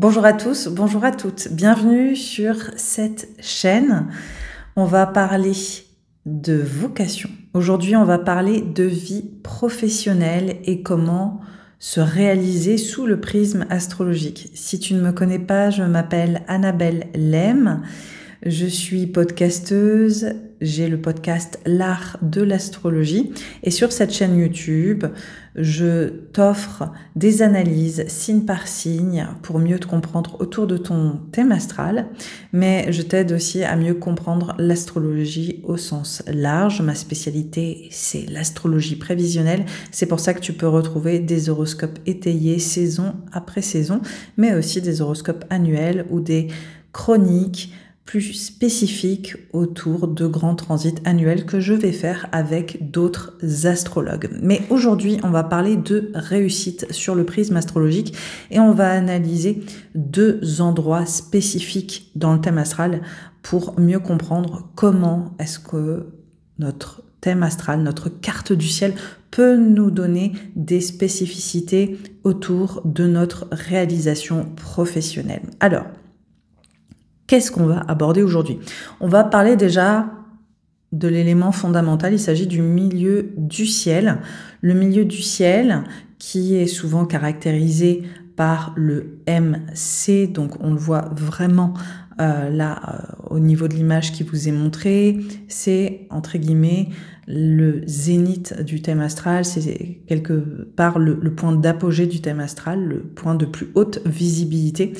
Bonjour à tous, bonjour à toutes, bienvenue sur cette chaîne. On va parler de vocation. Aujourd'hui, on va parler de vie professionnelle et comment se réaliser sous le prisme astrologique. Si tu ne me connais pas, je m'appelle Annabelle Lem. Je suis podcasteuse, j'ai le podcast L'Art de l'Astrologie et sur cette chaîne YouTube, je t'offre des analyses signe par signe pour mieux te comprendre autour de ton thème astral, mais je t'aide aussi à mieux comprendre l'astrologie au sens large. Ma spécialité, c'est l'astrologie prévisionnelle. C'est pour ça que tu peux retrouver des horoscopes étayés saison après saison, mais aussi des horoscopes annuels ou des chroniques plus spécifique autour de grands transits annuels que je vais faire avec d'autres astrologues. Mais aujourd'hui, on va parler de réussite sur le prisme astrologique et on va analyser deux endroits spécifiques dans le thème astral pour mieux comprendre comment est-ce que notre thème astral, notre carte du ciel peut nous donner des spécificités autour de notre réalisation professionnelle. Alors, qu'est-ce qu'on va aborder aujourd'hui? On va parler déjà de l'élément fondamental, il s'agit du milieu du ciel. Le milieu du ciel qui est souvent caractérisé par le MC, donc on le voit vraiment au niveau de l'image qui vous est montrée, c'est entre guillemets le zénith du thème astral, c'est quelque part le point d'apogée du thème astral, le point de plus haute visibilité.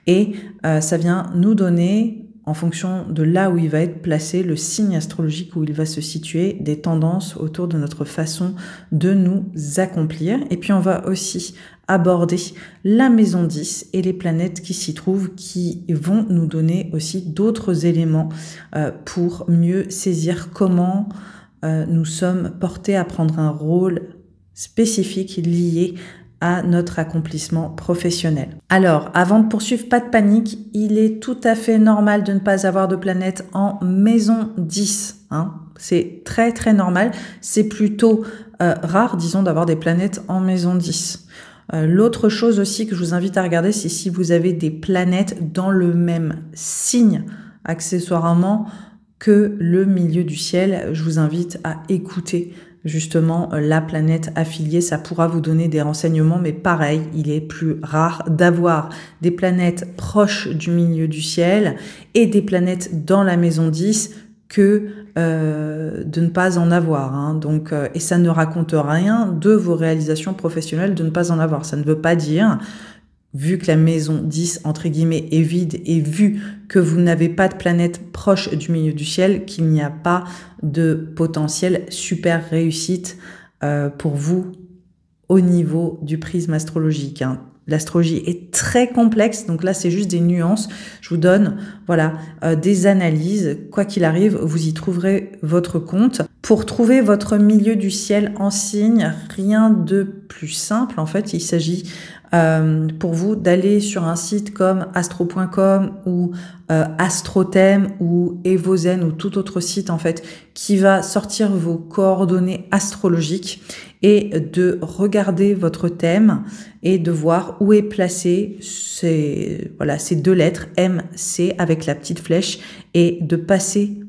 Et ça vient nous donner, en fonction de là où il va être placé, le signe astrologique où il va se situer, des tendances autour de notre façon de nous accomplir. Et puis on va aussi aborder la maison 10 et les planètes qui s'y trouvent, qui vont nous donner aussi d'autres éléments pour mieux saisir comment nous sommes portés à prendre un rôle spécifique lié à notre accomplissement professionnel. Alors, avant de poursuivre, pas de panique, il est tout à fait normal de ne pas avoir de planète en maison 10. C'est très très normal, c'est plutôt rare, disons, d'avoir des planètes en maison 10. L'autre chose aussi que je vous invite à regarder, c'est si vous avez des planètes dans le même signe, accessoirement, que le milieu du ciel. Je vous invite à écouter justement la planète affiliée, ça pourra vous donner des renseignements, mais pareil, il est plus rare d'avoir des planètes proches du milieu du ciel et des planètes dans la maison 10 que de ne pas en avoir. Donc, et ça ne raconte rien de vos réalisations professionnelles de ne pas en avoir. Ça ne veut pas dire, vu que la maison 10, entre guillemets, est vide et vu que vous n'avez pas de planète proche du milieu du ciel, qu'il n'y a pas de potentiel super réussite pour vous au niveau du prisme astrologique. L'astrologie est très complexe, donc là c'est juste des nuances. Je vous donne des analyses. Quoi qu'il arrive, vous y trouverez votre compte. Pour trouver votre milieu du ciel en signe, rien de plus simple. En fait, il s'agit pour vous d'aller sur un site comme astro.com ou Astrothème ou Evozen ou tout autre site en fait qui va sortir vos coordonnées astrologiques et de regarder votre thème et de voir où est placé ces deux lettres MC avec la petite flèche et de passer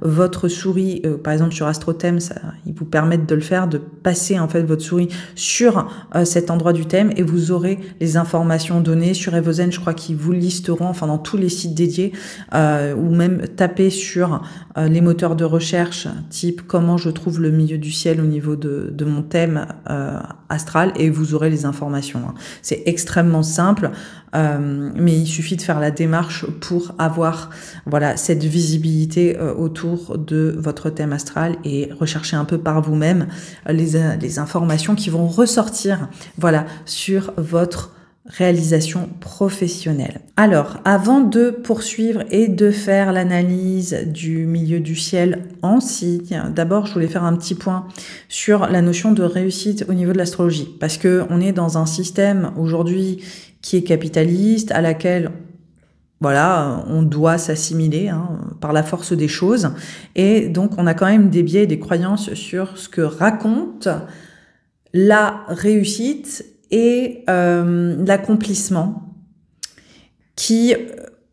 votre souris, par exemple sur Astrothème, ils vous permettent de le faire, de passer en fait votre souris sur cet endroit du thème et vous aurez les informations données. Sur Evozen, je crois qu'ils vous listeront, enfin dans tous les sites dédiés, ou même taper sur les moteurs de recherche type comment je trouve le milieu du ciel au niveau de mon thème astral et vous aurez les informations. C'est extrêmement simple, mais il suffit de faire la démarche pour avoir cette visibilité autour de votre thème astral et rechercher un peu par vous-même les informations qui vont ressortir sur votre réalisation professionnelle. Alors, avant de poursuivre et de faire l'analyse du milieu du ciel en signe, d'abord, je voulais faire un petit point sur la notion de réussite au niveau de l'astrologie, parce que on est dans un système aujourd'hui qui est capitaliste, à laquelle on doit s'assimiler par la force des choses, et donc on a quand même des biais et des croyances sur ce que raconte la réussite et l'accomplissement. qui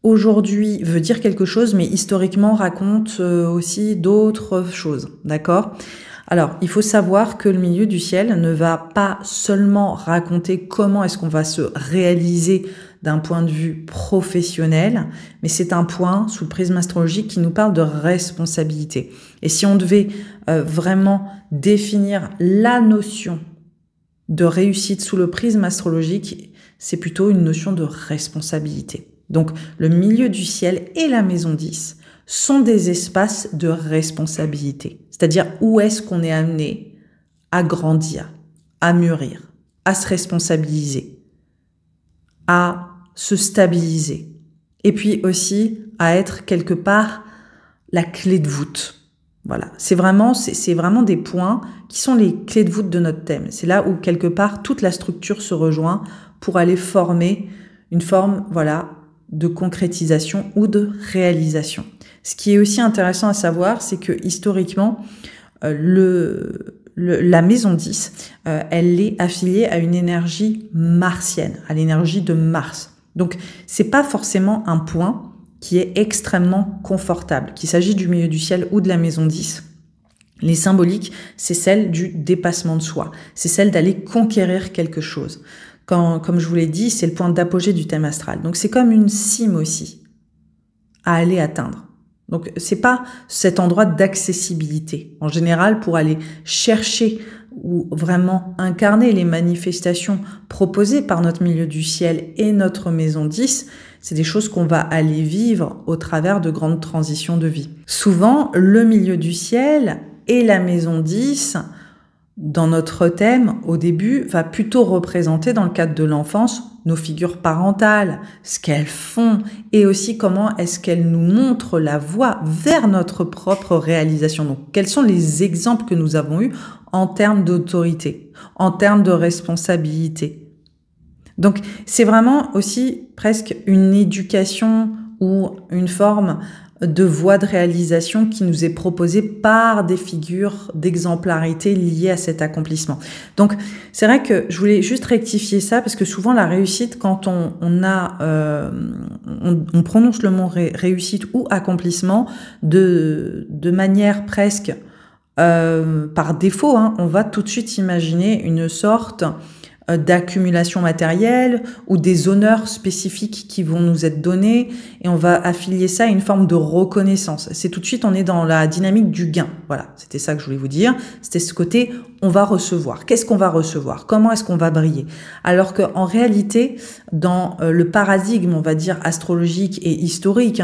aujourd'hui veut dire quelque chose, mais historiquement raconte aussi d'autres choses, d'accord? Alors, il faut savoir que le milieu du ciel ne va pas seulement raconter comment est-ce qu'on va se réaliser d'un point de vue professionnel, mais c'est un point sous le prisme astrologique qui nous parle de responsabilité. Et si on devait vraiment définir la notion de réussite sous le prisme astrologique, c'est plutôt une notion de responsabilité. Donc, le milieu du ciel et la maison 10 sont des espaces de responsabilité. C'est-à-dire où est-ce qu'on est amené à grandir, à mûrir, à se responsabiliser, à se stabiliser. Et puis aussi à être quelque part la clé de voûte. Voilà, c'est vraiment des points qui sont les clés de voûte de notre thème. C'est là où quelque part toute la structure se rejoint pour aller former une forme, voilà, de concrétisation ou de réalisation. Ce qui est aussi intéressant à savoir, c'est que historiquement, la maison 10, elle est affiliée à une énergie martienne, à l'énergie de Mars. Donc, c'est pas forcément un point qui est extrêmement confortable, qu'il s'agit du milieu du ciel ou de la maison 10. Les symboliques, c'est celle du dépassement de soi, c'est celle d'aller conquérir quelque chose. Comme je vous l'ai dit, c'est le point d'apogée du thème astral. Donc, c'est comme une cime aussi à aller atteindre. Donc, c'est pas cet endroit d'accessibilité. En général, pour aller chercher ou vraiment incarner les manifestations proposées par notre milieu du ciel et notre maison 10, c'est des choses qu'on va aller vivre au travers de grandes transitions de vie. Souvent, le milieu du ciel et la maison 10, dans notre thème, au début, va plutôt représenter, dans le cadre de l'enfance, nos figures parentales, ce qu'elles font, et aussi comment est-ce qu'elles nous montrent la voie vers notre propre réalisation. Donc, quels sont les exemples que nous avons eus en termes d'autorité, en termes de responsabilité. Donc, c'est vraiment aussi presque une éducation ou une forme de voie de réalisation qui nous est proposée par des figures d'exemplarité liées à cet accomplissement. Donc, c'est vrai que je voulais juste rectifier ça parce que souvent la réussite, quand on prononce le mot réussite ou accomplissement de manière presque par défaut, on va tout de suite imaginer une sorte d'accumulation matérielle ou des honneurs spécifiques qui vont nous être donnés et on va affilier ça à une forme de reconnaissance. C'est tout de suite, on est dans la dynamique du gain. Voilà, c'était ça que je voulais vous dire. C'était ce côté, on va recevoir. Qu'est-ce qu'on va recevoir? Comment est-ce qu'on va briller? Alors qu'en réalité, dans le paradigme, on va dire, astrologique et historique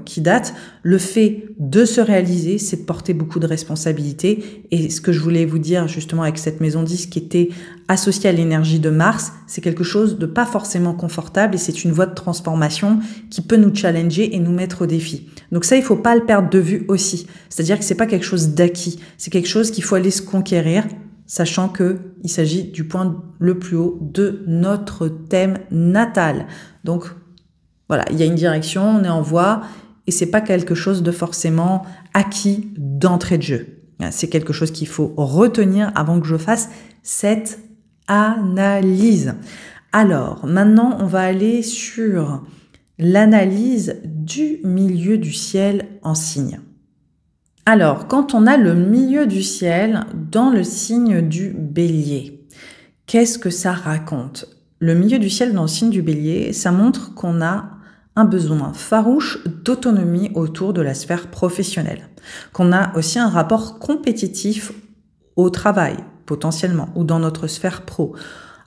qui date, le fait de se réaliser, c'est de porter beaucoup de responsabilités. Et ce que je voulais vous dire justement avec cette maison 10 qui était associée à l'énergie de Mars, c'est quelque chose de pas forcément confortable et c'est une voie de transformation qui peut nous challenger et nous mettre au défi. Donc ça, il faut pas le perdre de vue aussi. C'est-à-dire que c'est pas quelque chose d'acquis, c'est quelque chose qu'il faut aller se conquérir, sachant que il s'agit du point le plus haut de notre thème natal. Donc voilà, il y a une direction, on est en voie et c'est pas quelque chose de forcément acquis d'entrée de jeu. C'est quelque chose qu'il faut retenir avant que je fasse cette analyse. Alors, maintenant, on va aller sur l'analyse du milieu du ciel en signe. Alors, quand on a le milieu du ciel dans le signe du Bélier, qu'est-ce que ça raconte? Le milieu du ciel dans le signe du Bélier, ça montre qu'on a un besoin farouche d'autonomie autour de la sphère professionnelle, qu'on a aussi un rapport compétitif au travail, potentiellement, ou dans notre sphère pro,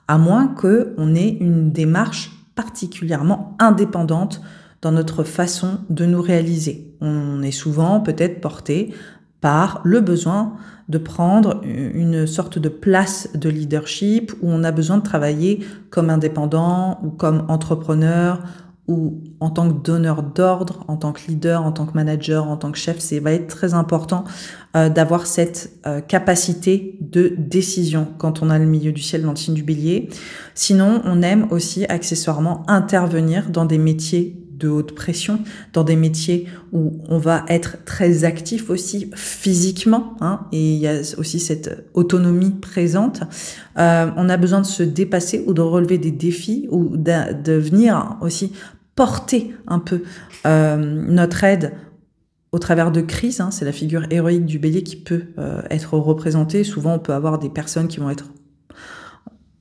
à moins qu'on ait une démarche particulièrement indépendante dans notre façon de nous réaliser. On est souvent peut-être porté par le besoin de prendre une sorte de place de leadership où on a besoin de travailler comme indépendant ou comme entrepreneur ou en tant que donneur d'ordre, en tant que leader, en tant que manager, en tant que chef. Ça va être très important d'avoir cette capacité de décision quand on a le milieu du ciel dans le signe du Bélier. Sinon, on aime aussi accessoirement intervenir dans des métiers de haute pression, dans des métiers où on va être très actif aussi physiquement, et il y a aussi cette autonomie présente. On a besoin de se dépasser ou de relever des défis ou de venir aussi porter un peu notre aide au travers de crises. C'est la figure héroïque du bélier qui peut être représentée. Souvent, on peut avoir des personnes qui vont être...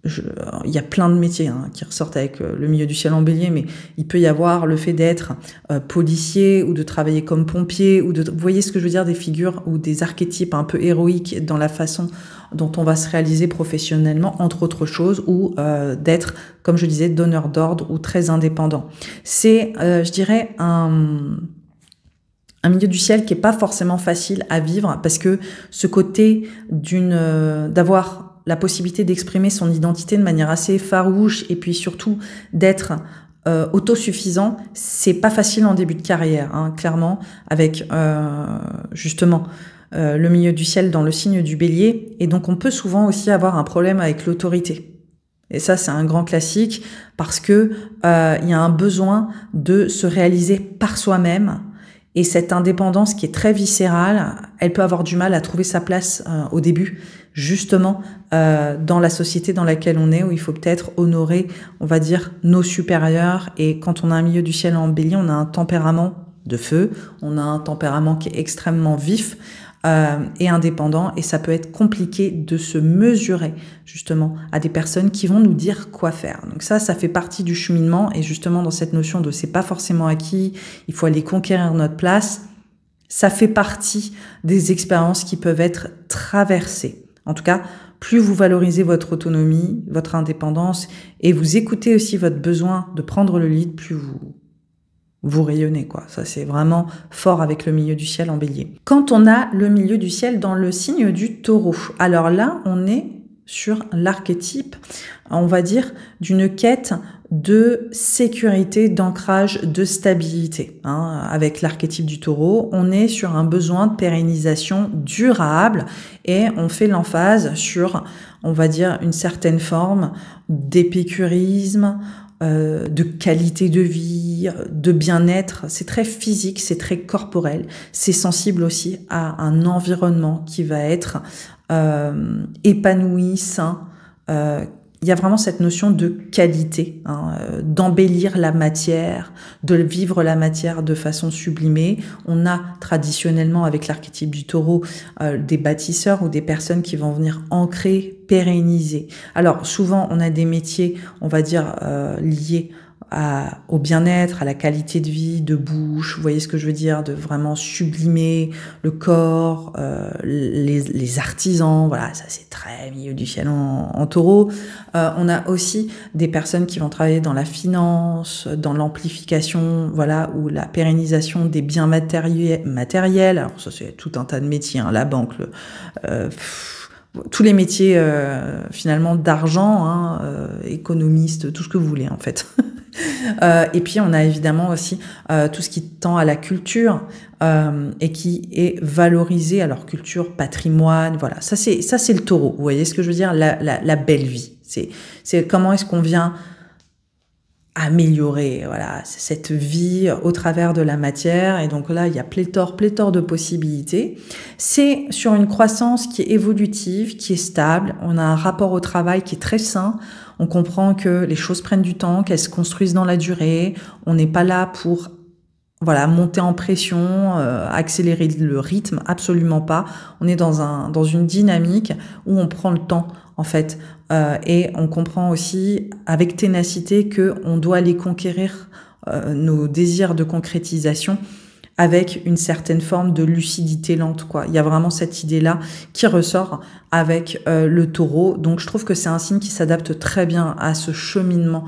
il y a plein de métiers qui ressortent avec le milieu du ciel en bélier, mais il peut y avoir le fait d'être policier ou de travailler comme pompier, ou vous voyez ce que je veux dire, des figures ou des archétypes un peu héroïques dans la façon dont on va se réaliser professionnellement, entre autres choses, ou d'être, comme je disais, donneur d'ordre ou très indépendant. C'est, je dirais, un milieu du ciel qui est pas forcément facile à vivre, parce que ce côté d'avoir la possibilité d'exprimer son identité de manière assez farouche, et puis surtout d'être autosuffisant, c'est pas facile en début de carrière, clairement, avec justement le milieu du ciel dans le signe du bélier, et donc on peut souvent aussi avoir un problème avec l'autorité. Et ça, c'est un grand classique, parce que il y a un besoin de se réaliser par soi-même. Et cette indépendance qui est très viscérale, elle peut avoir du mal à trouver sa place au début, justement dans la société dans laquelle on est, où il faut peut-être honorer, on va dire, nos supérieurs. Et quand on a un milieu du ciel en bélier, on a un tempérament de feu, on a un tempérament qui est extrêmement vif et indépendant, et ça peut être compliqué de se mesurer justement à des personnes qui vont nous dire quoi faire. Donc ça fait partie du cheminement, et justement dans cette notion de c'est pas forcément acquis, il faut aller conquérir notre place, ça fait partie des expériences qui peuvent être traversées. En tout cas, plus vous valorisez votre autonomie, votre indépendance, et vous écoutez aussi votre besoin de prendre le lead, plus vous rayonnez, quoi. Ça, c'est vraiment fort avec le milieu du ciel en bélier. Quand on a le milieu du ciel dans le signe du taureau, alors là, on est sur l'archétype, on va dire, d'une quête de sécurité, d'ancrage, de stabilité. Avec l'archétype du taureau, on est sur un besoin de pérennisation durable, et on fait l'emphase sur, on va dire, une certaine forme d'épicurisme, de qualité de vie, de bien-être. C'est très physique, c'est très corporel. C'est sensible aussi à un environnement qui va être épanoui, sain. Il y a vraiment cette notion de qualité, d'embellir la matière, de vivre la matière de façon sublimée. On a traditionnellement, avec l'archétype du taureau, des bâtisseurs ou des personnes qui vont venir ancrer, pérenniser. Alors souvent, on a des métiers, on va dire, liés au bien-être, à la qualité de vie, de bouche, vous voyez ce que je veux dire, de vraiment sublimer le corps, les artisans, voilà, ça c'est très milieu du ciel en taureau. On a aussi des personnes qui vont travailler dans la finance, dans l'amplification, voilà, ou la pérennisation des biens matériels. Alors ça c'est tout un tas de métiers, la banque, tous les métiers finalement d'argent, économiste, tout ce que vous voulez en fait. Et puis on a évidemment aussi tout ce qui tend à la culture et qui est valorisé, alors culture, patrimoine, voilà, ça c'est le taureau, vous voyez ce que je veux dire, la belle vie, c'est comment est-ce qu'on vient améliorer, voilà, cette vie au travers de la matière. Et donc là, il y a pléthore de possibilités. C'est sur une croissance qui est évolutive, qui est stable. On a un rapport au travail qui est très sain. On comprend que les choses prennent du temps, qu'elles se construisent dans la durée. On n'est pas là pour monter en pression, accélérer le rythme, absolument pas. On est dans une dynamique où on prend le temps, en fait, et on comprend aussi avec ténacité que on doit aller conquérir nos désirs de concrétisation avec une certaine forme de lucidité lente, quoi. Il y a vraiment cette idée-là qui ressort avec le taureau. Donc je trouve que c'est un signe qui s'adapte très bien à ce cheminement,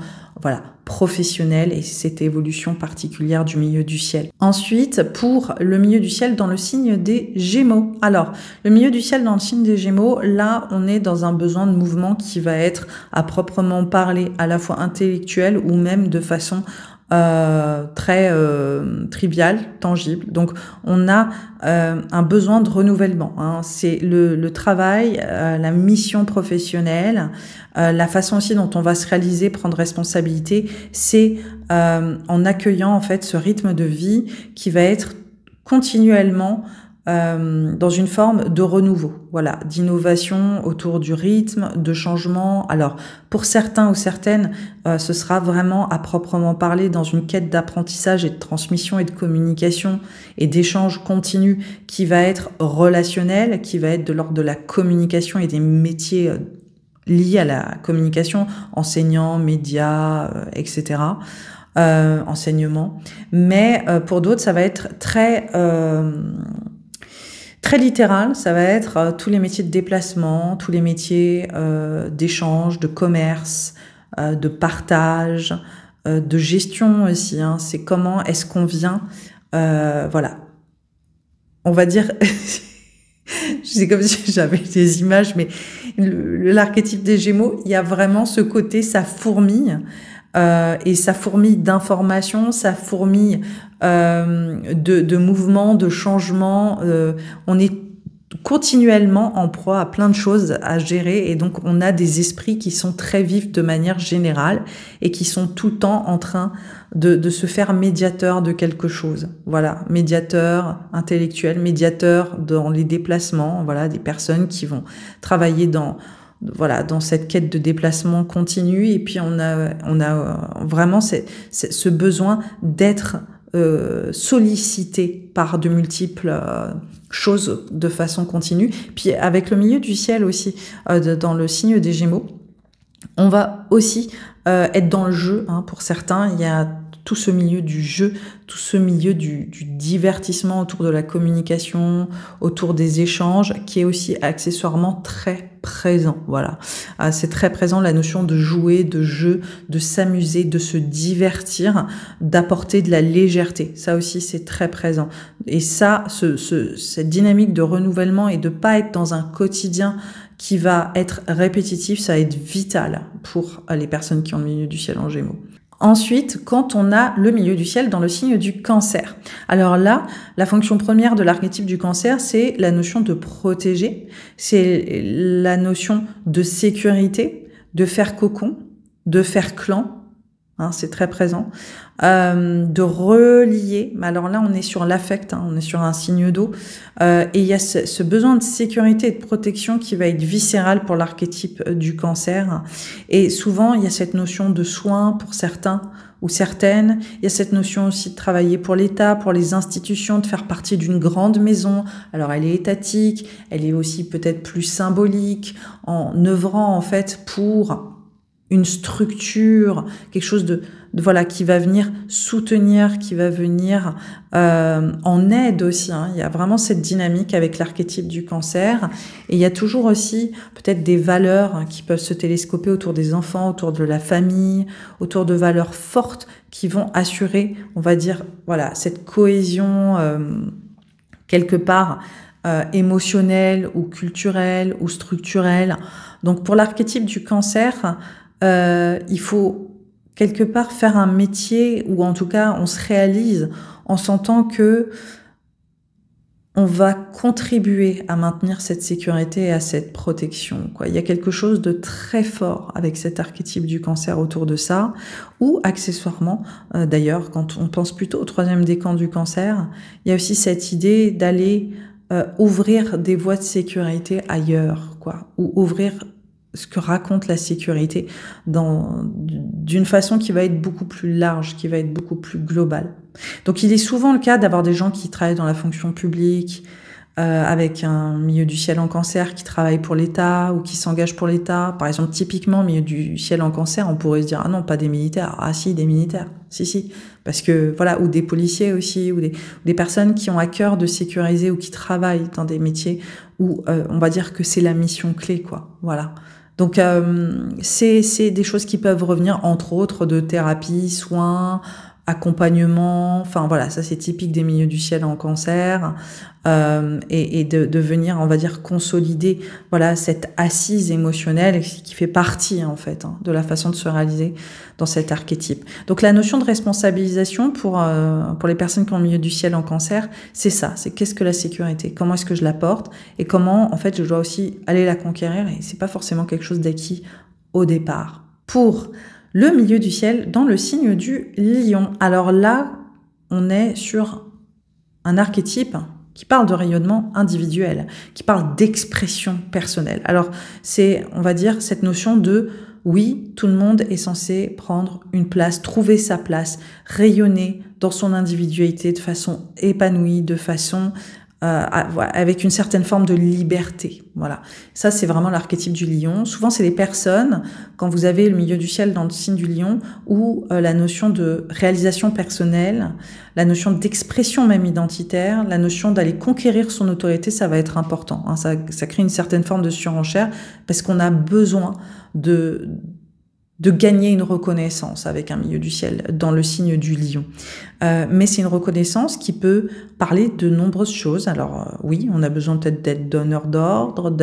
professionnel, et cette évolution particulière du milieu du ciel. Ensuite, pour le milieu du ciel dans le signe des Gémeaux. Alors, le milieu du ciel dans le signe des Gémeaux, là, on est dans un besoin de mouvement qui va être à proprement parler à la fois intellectuel ou même de façon très trivial, tangible. Donc on a un besoin de renouvellement, c'est le travail, la mission professionnelle, la façon aussi dont on va se réaliser, prendre responsabilité, c'est en accueillant en fait ce rythme de vie qui va être continuellement dans une forme de renouveau, voilà, d'innovation autour du rythme, de changement. Alors, pour certains ou certaines, ce sera vraiment à proprement parler dans une quête d'apprentissage et de transmission et de communication et d'échange continu qui va être relationnel, qui va être de l'ordre de la communication et des métiers liés à la communication, enseignants, médias, etc., enseignement. Mais pour d'autres, ça va être très littéral, ça va être tous les métiers de déplacement, tous les métiers d'échange, de commerce, de partage, de gestion aussi. Hein. C'est comment est-ce qu'on vient, voilà, on va dire, c'est comme si j'avais des images, mais l'archétype des Gémeaux, il y a vraiment ce côté, ça fourmille. Et ça fourmille d'informations, ça fourmille de mouvements, de changements. On est continuellement en proie à plein de choses à gérer et donc on a des esprits qui sont très vifs de manière générale et qui sont tout le temps en train de se faire médiateur de quelque chose. Voilà, médiateur intellectuel, médiateur dans les déplacements, voilà, des personnes qui vont travailler dans cette quête de déplacement continu. Et puis on a vraiment ce besoin d'être sollicité par de multiples choses de façon continue. Puis avec le milieu du ciel aussi, dans le signe des Gémeaux, on va aussi être dans le jeu. Hein, pour certains, il y a tout ce milieu du jeu, tout ce milieu du divertissement autour de la communication, autour des échanges, qui est aussi accessoirement très présent. Voilà, c'est très présent la notion de jouer, de jeu, de s'amuser, de se divertir, d'apporter de la légèreté. Ça aussi, c'est très présent. Et ça, cette dynamique de renouvellement et de pas être dans un quotidien qui va être répétitif, ça va être vital pour les personnes qui ont le milieu du ciel en Gémeaux. Ensuite, quand on a le milieu du ciel dans le signe du Cancer. Alors là, la fonction première de l'archétype du Cancer, c'est la notion de protéger, c'est la notion de sécurité, de faire cocon, de faire clan. Hein, c'est très présent, de relier. Alors là, on est sur l'affect, hein, on est sur un signe d'eau, et il y a ce besoin de sécurité et de protection qui va être viscéral pour l'archétype du Cancer. Et souvent, il y a cette notion de soin pour certains ou certaines. Il y a cette notion aussi de travailler pour l'État, pour les institutions, de faire partie d'une grande maison. Alors, elle est étatique, elle est aussi peut-être plus symbolique, en œuvrant en fait pour une structure, quelque chose de voilà, qui va venir soutenir, qui va venir en aide aussi. Hein. Il y a vraiment cette dynamique avec l'archétype du Cancer. Et il y a toujours aussi peut-être des valeurs qui peuvent se télescoper autour des enfants, autour de la famille, autour de valeurs fortes qui vont assurer, on va dire, voilà, cette cohésion quelque part émotionnelle ou culturelle ou structurelle. Donc pour l'archétype du Cancer, il faut quelque part faire un métier où en tout cas on se réalise en sentant que on va contribuer à maintenir cette sécurité et à cette protection, quoi. Il y a quelque chose de très fort avec cet archétype du Cancer autour de ça, ou accessoirement, d'ailleurs, quand on pense plutôt au troisième décan du Cancer, il y a aussi cette idée d'aller ouvrir des voies de sécurité ailleurs, quoi, ou ouvrir ce que raconte la sécurité d'une façon qui va être beaucoup plus large, qui va être beaucoup plus globale. Donc il est souvent le cas d'avoir des gens qui travaillent dans la fonction publique, avec un milieu du ciel en Cancer, qui travaillent pour l'État ou qui s'engagent pour l'État. Par exemple, typiquement, milieu du ciel en Cancer, on pourrait se dire « Ah non, pas des militaires. Ah si, des militaires. Si. » Parce que, voilà, ou des policiers aussi, ou des personnes qui ont à cœur de sécuriser ou qui travaillent dans des métiers où on va dire que c'est la mission clé, quoi. Voilà. Donc, c'est des choses qui peuvent revenir, entre autres, de thérapie, soins, accompagnement. Enfin, voilà, ça, c'est typique des milieux du ciel en Cancer. Et de venir, on va dire, consolider, voilà, cette assise émotionnelle qui fait partie, en fait, hein, de la façon de se réaliser dans cet archétype. Donc, la notion de responsabilisation pour les personnes qui ont le milieu du ciel en Cancer, c'est ça. C'est qu'est-ce que la sécurité? Comment est-ce que je la porte? Et comment, en fait, je dois aussi aller la conquérir? Et c'est pas forcément quelque chose d'acquis au départ. Pour le milieu du ciel dans le signe du Lion. Alors là, on est sur un archétype qui parle de rayonnement individuel, qui parle d'expression personnelle. Alors, c'est, on va dire, cette notion de oui, tout le monde est censé prendre une place, trouver sa place, rayonner dans son individualité de façon épanouie, de façon avec une certaine forme de liberté. Voilà. Ça, c'est vraiment l'archétype du lion. Souvent, c'est les personnes, quand vous avez le milieu du ciel dans le signe du lion, où la notion de réalisation personnelle, la notion d'expression même identitaire, la notion d'aller conquérir son autorité, ça va être important. Hein. Ça crée une certaine forme de surenchère parce qu'on a besoin de gagner une reconnaissance avec un milieu du ciel dans le signe du lion. Mais c'est une reconnaissance qui peut parler de nombreuses choses. Alors oui, on a besoin peut-être d'être donneur d'ordre,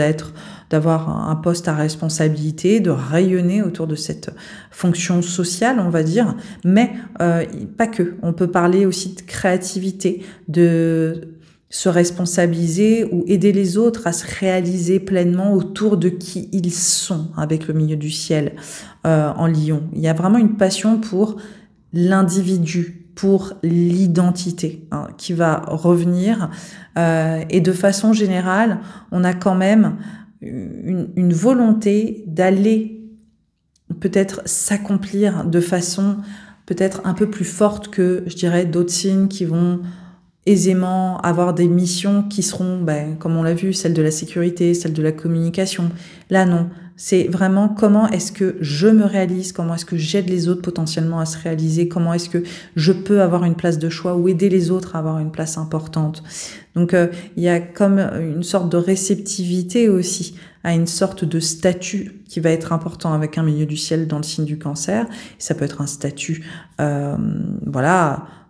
d'avoir un poste à responsabilité, de rayonner autour de cette fonction sociale, on va dire, mais pas que. On peut parler aussi de créativité, de se responsabiliser ou aider les autres à se réaliser pleinement autour de qui ils sont avec le milieu du ciel en lion. Il y a vraiment une passion pour l'individu, pour l'identité qui va revenir. Et de façon générale, on a quand même une volonté d'aller peut-être s'accomplir de façon peut-être un peu plus forte que, je dirais, d'autres signes qui vont aisément avoir des missions qui seront, comme on l'a vu, celles de la sécurité, celles de la communication. Là, non. C'est vraiment comment est-ce que je me réalise, comment est-ce que j'aide les autres potentiellement à se réaliser, comment est-ce que je peux avoir une place de choix ou aider les autres à avoir une place importante. Donc, il y a comme une sorte de réceptivité aussi à une sorte de statut qui va être important avec un milieu du ciel dans le signe du Cancer. Ça peut être un statut,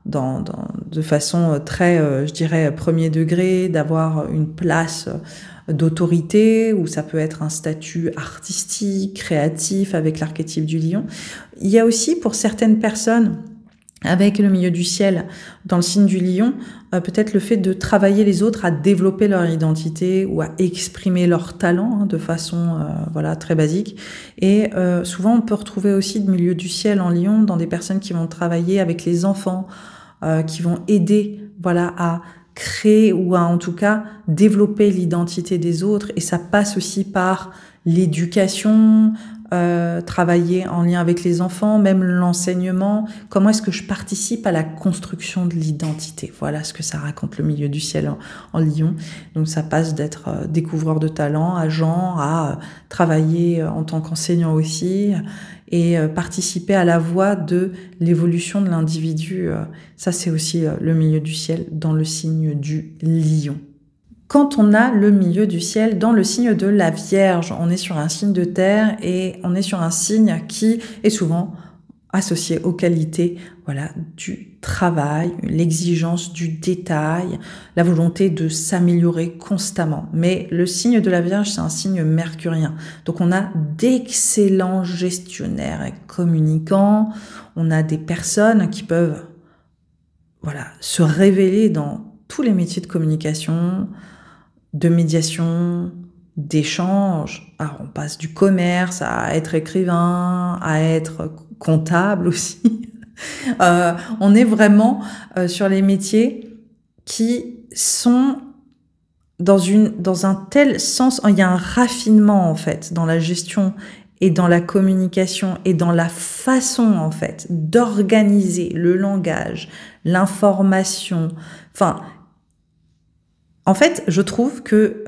de façon très, je dirais, premier degré, d'avoir une place d'autorité, ou ça peut être un statut artistique, créatif, avec l'archétype du lion. Il y a aussi, pour certaines personnes, avec le milieu du ciel dans le signe du lion, peut-être le fait de travailler les autres à développer leur identité ou à exprimer leur talent de façon très basique. Et souvent, on peut retrouver aussi le milieu du ciel en lion dans des personnes qui vont travailler avec les enfants, qui vont aider à créer ou à en tout cas développer l'identité des autres. Et ça passe aussi par l'éducation, travailler en lien avec les enfants, même l'enseignement. Comment est-ce que je participe à la construction de l'identité? Voilà ce que ça raconte le milieu du ciel en lion. Donc ça passe d'être découvreur de talent, agent, à travailler en tant qu'enseignant aussi, et participer à la voie de l'évolution de l'individu. Ça, c'est aussi le milieu du ciel dans le signe du lion. Quand on a le milieu du ciel dans le signe de la Vierge, on est sur un signe de terre et on est sur un signe qui est souvent associé aux qualités du travail, l'exigence du détail, la volonté de s'améliorer constamment. Mais le signe de la Vierge, c'est un signe mercurien. Donc on a d'excellents gestionnaires et communicants, on a des personnes qui peuvent se révéler dans tous les métiers de communication, de médiation, d'échange. Alors, on passe du commerce à être écrivain, à être comptable aussi. On est vraiment sur les métiers qui sont dans un tel sens. Il y a un raffinement en fait dans la gestion et dans la communication et dans la façon en fait d'organiser le langage, l'information. En fait, je trouve que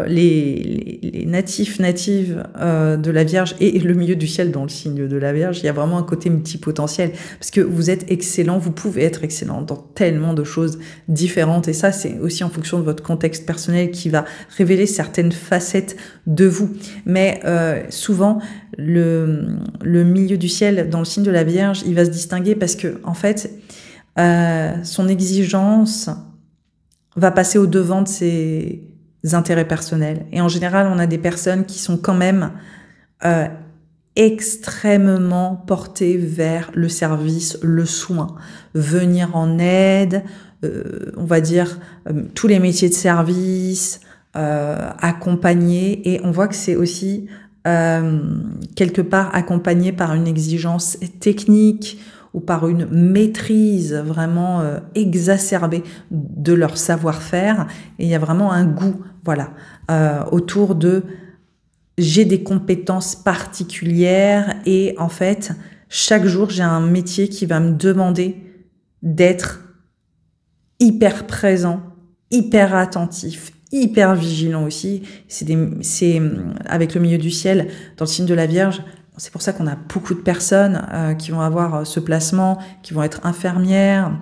les natives de la Vierge et le milieu du ciel dans le signe de la Vierge, il y a vraiment un côté multipotentiel parce que vous êtes excellent, vous pouvez être excellent dans tellement de choses différentes, et ça, c'est aussi en fonction de votre contexte personnel qui va révéler certaines facettes de vous. Mais souvent, le milieu du ciel dans le signe de la Vierge, il va se distinguer parce que en fait, son exigence va passer au-devant de ses intérêts personnels. Et en général, on a des personnes qui sont quand même extrêmement portées vers le service, le soin, venir en aide, on va dire tous les métiers de service, accompagner. Et on voit que c'est aussi quelque part accompagné par une exigence technique ou par une maîtrise vraiment exacerbée de leur savoir-faire. Et il y a vraiment un goût, voilà, autour de j'ai des compétences particulières et en fait, chaque jour, j'ai un métier qui va me demander d'être hyper présent, hyper attentif, hyper vigilant aussi. C'est avec le milieu du ciel, dans le signe de la Vierge, c'est pour ça qu'on a beaucoup de personnes qui vont avoir ce placement, qui vont être infirmières,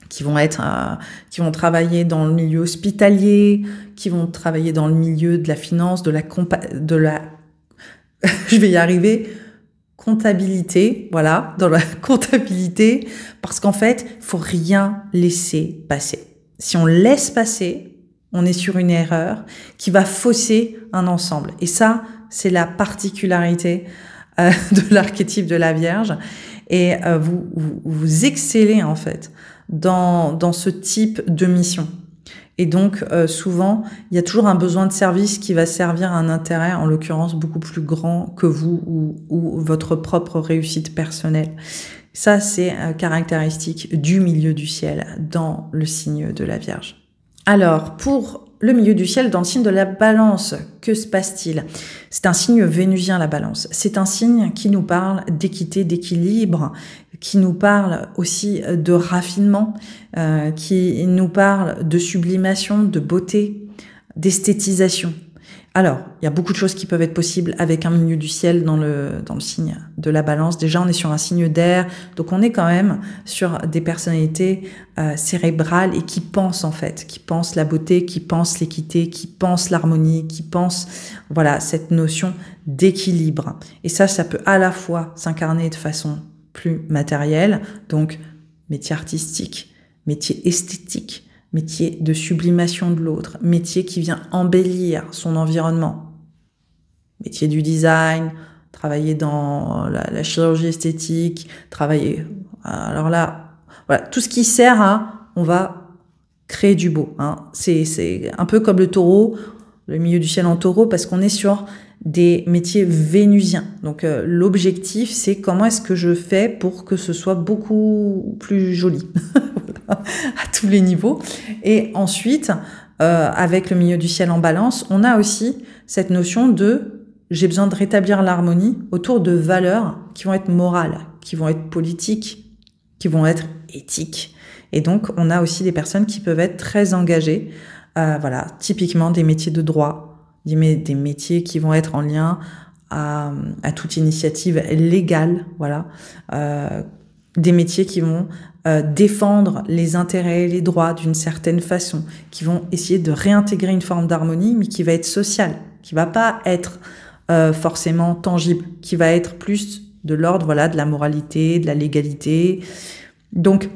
qui vont travailler dans le milieu hospitalier, qui vont travailler dans le milieu de la finance, de la je vais y arriver, comptabilité, voilà, dans la comptabilité, parce qu'en fait, faut rien laisser passer. Si on laisse passer, on est sur une erreur qui va fausser un ensemble. Et ça, c'est la particularité de l'archétype de la Vierge. Et vous excellez en fait dans ce type de mission. Et donc, souvent, il y a toujours un besoin de service qui va servir à un intérêt, en l'occurrence, beaucoup plus grand que vous ou votre propre réussite personnelle. Ça, c'est caractéristique du milieu du ciel dans le signe de la Vierge. Alors, pour le milieu du ciel, dans le signe de la Balance, que se passe-t-il? C'est un signe vénusien, la Balance. C'est un signe qui nous parle d'équité, d'équilibre, qui nous parle aussi de raffinement, qui nous parle de sublimation, de beauté, d'esthétisation. Alors, il y a beaucoup de choses qui peuvent être possibles avec un milieu du ciel dans le signe de la Balance. Déjà, on est sur un signe d'air, donc on est quand même sur des personnalités cérébrales et qui pensent en fait, qui pensent la beauté, qui pensent l'équité, qui pensent l'harmonie, qui pensent, voilà, cette notion d'équilibre. Et ça peut à la fois s'incarner de façon plus matérielle, donc métier artistique, métier esthétique, métier de sublimation de l'autre, métier qui vient embellir son environnement, métier du design, travailler dans la chirurgie esthétique, travailler... Alors là, voilà, tout ce qui sert à... On va créer du beau. Hein. C'est un peu comme le taureau, le milieu du ciel en taureau, parce qu'on est sur des métiers vénusiens. Donc l'objectif, c'est comment est-ce que je fais pour que ce soit beaucoup plus joli à tous les niveaux. Et ensuite, avec le milieu du ciel en Balance, on a aussi cette notion de j'ai besoin de rétablir l'harmonie autour de valeurs qui vont être morales, qui vont être politiques, qui vont être éthiques. Et donc, on a aussi des personnes qui peuvent être très engagées, voilà, typiquement des métiers de droit, des métiers qui vont être en lien à toute initiative légale, voilà, des métiers qui vont défendre les intérêts et les droits d'une certaine façon, qui vont essayer de réintégrer une forme d'harmonie, mais qui va être sociale, qui va pas être forcément tangible, qui va être plus de l'ordre, voilà, de la moralité, de la légalité. Donc,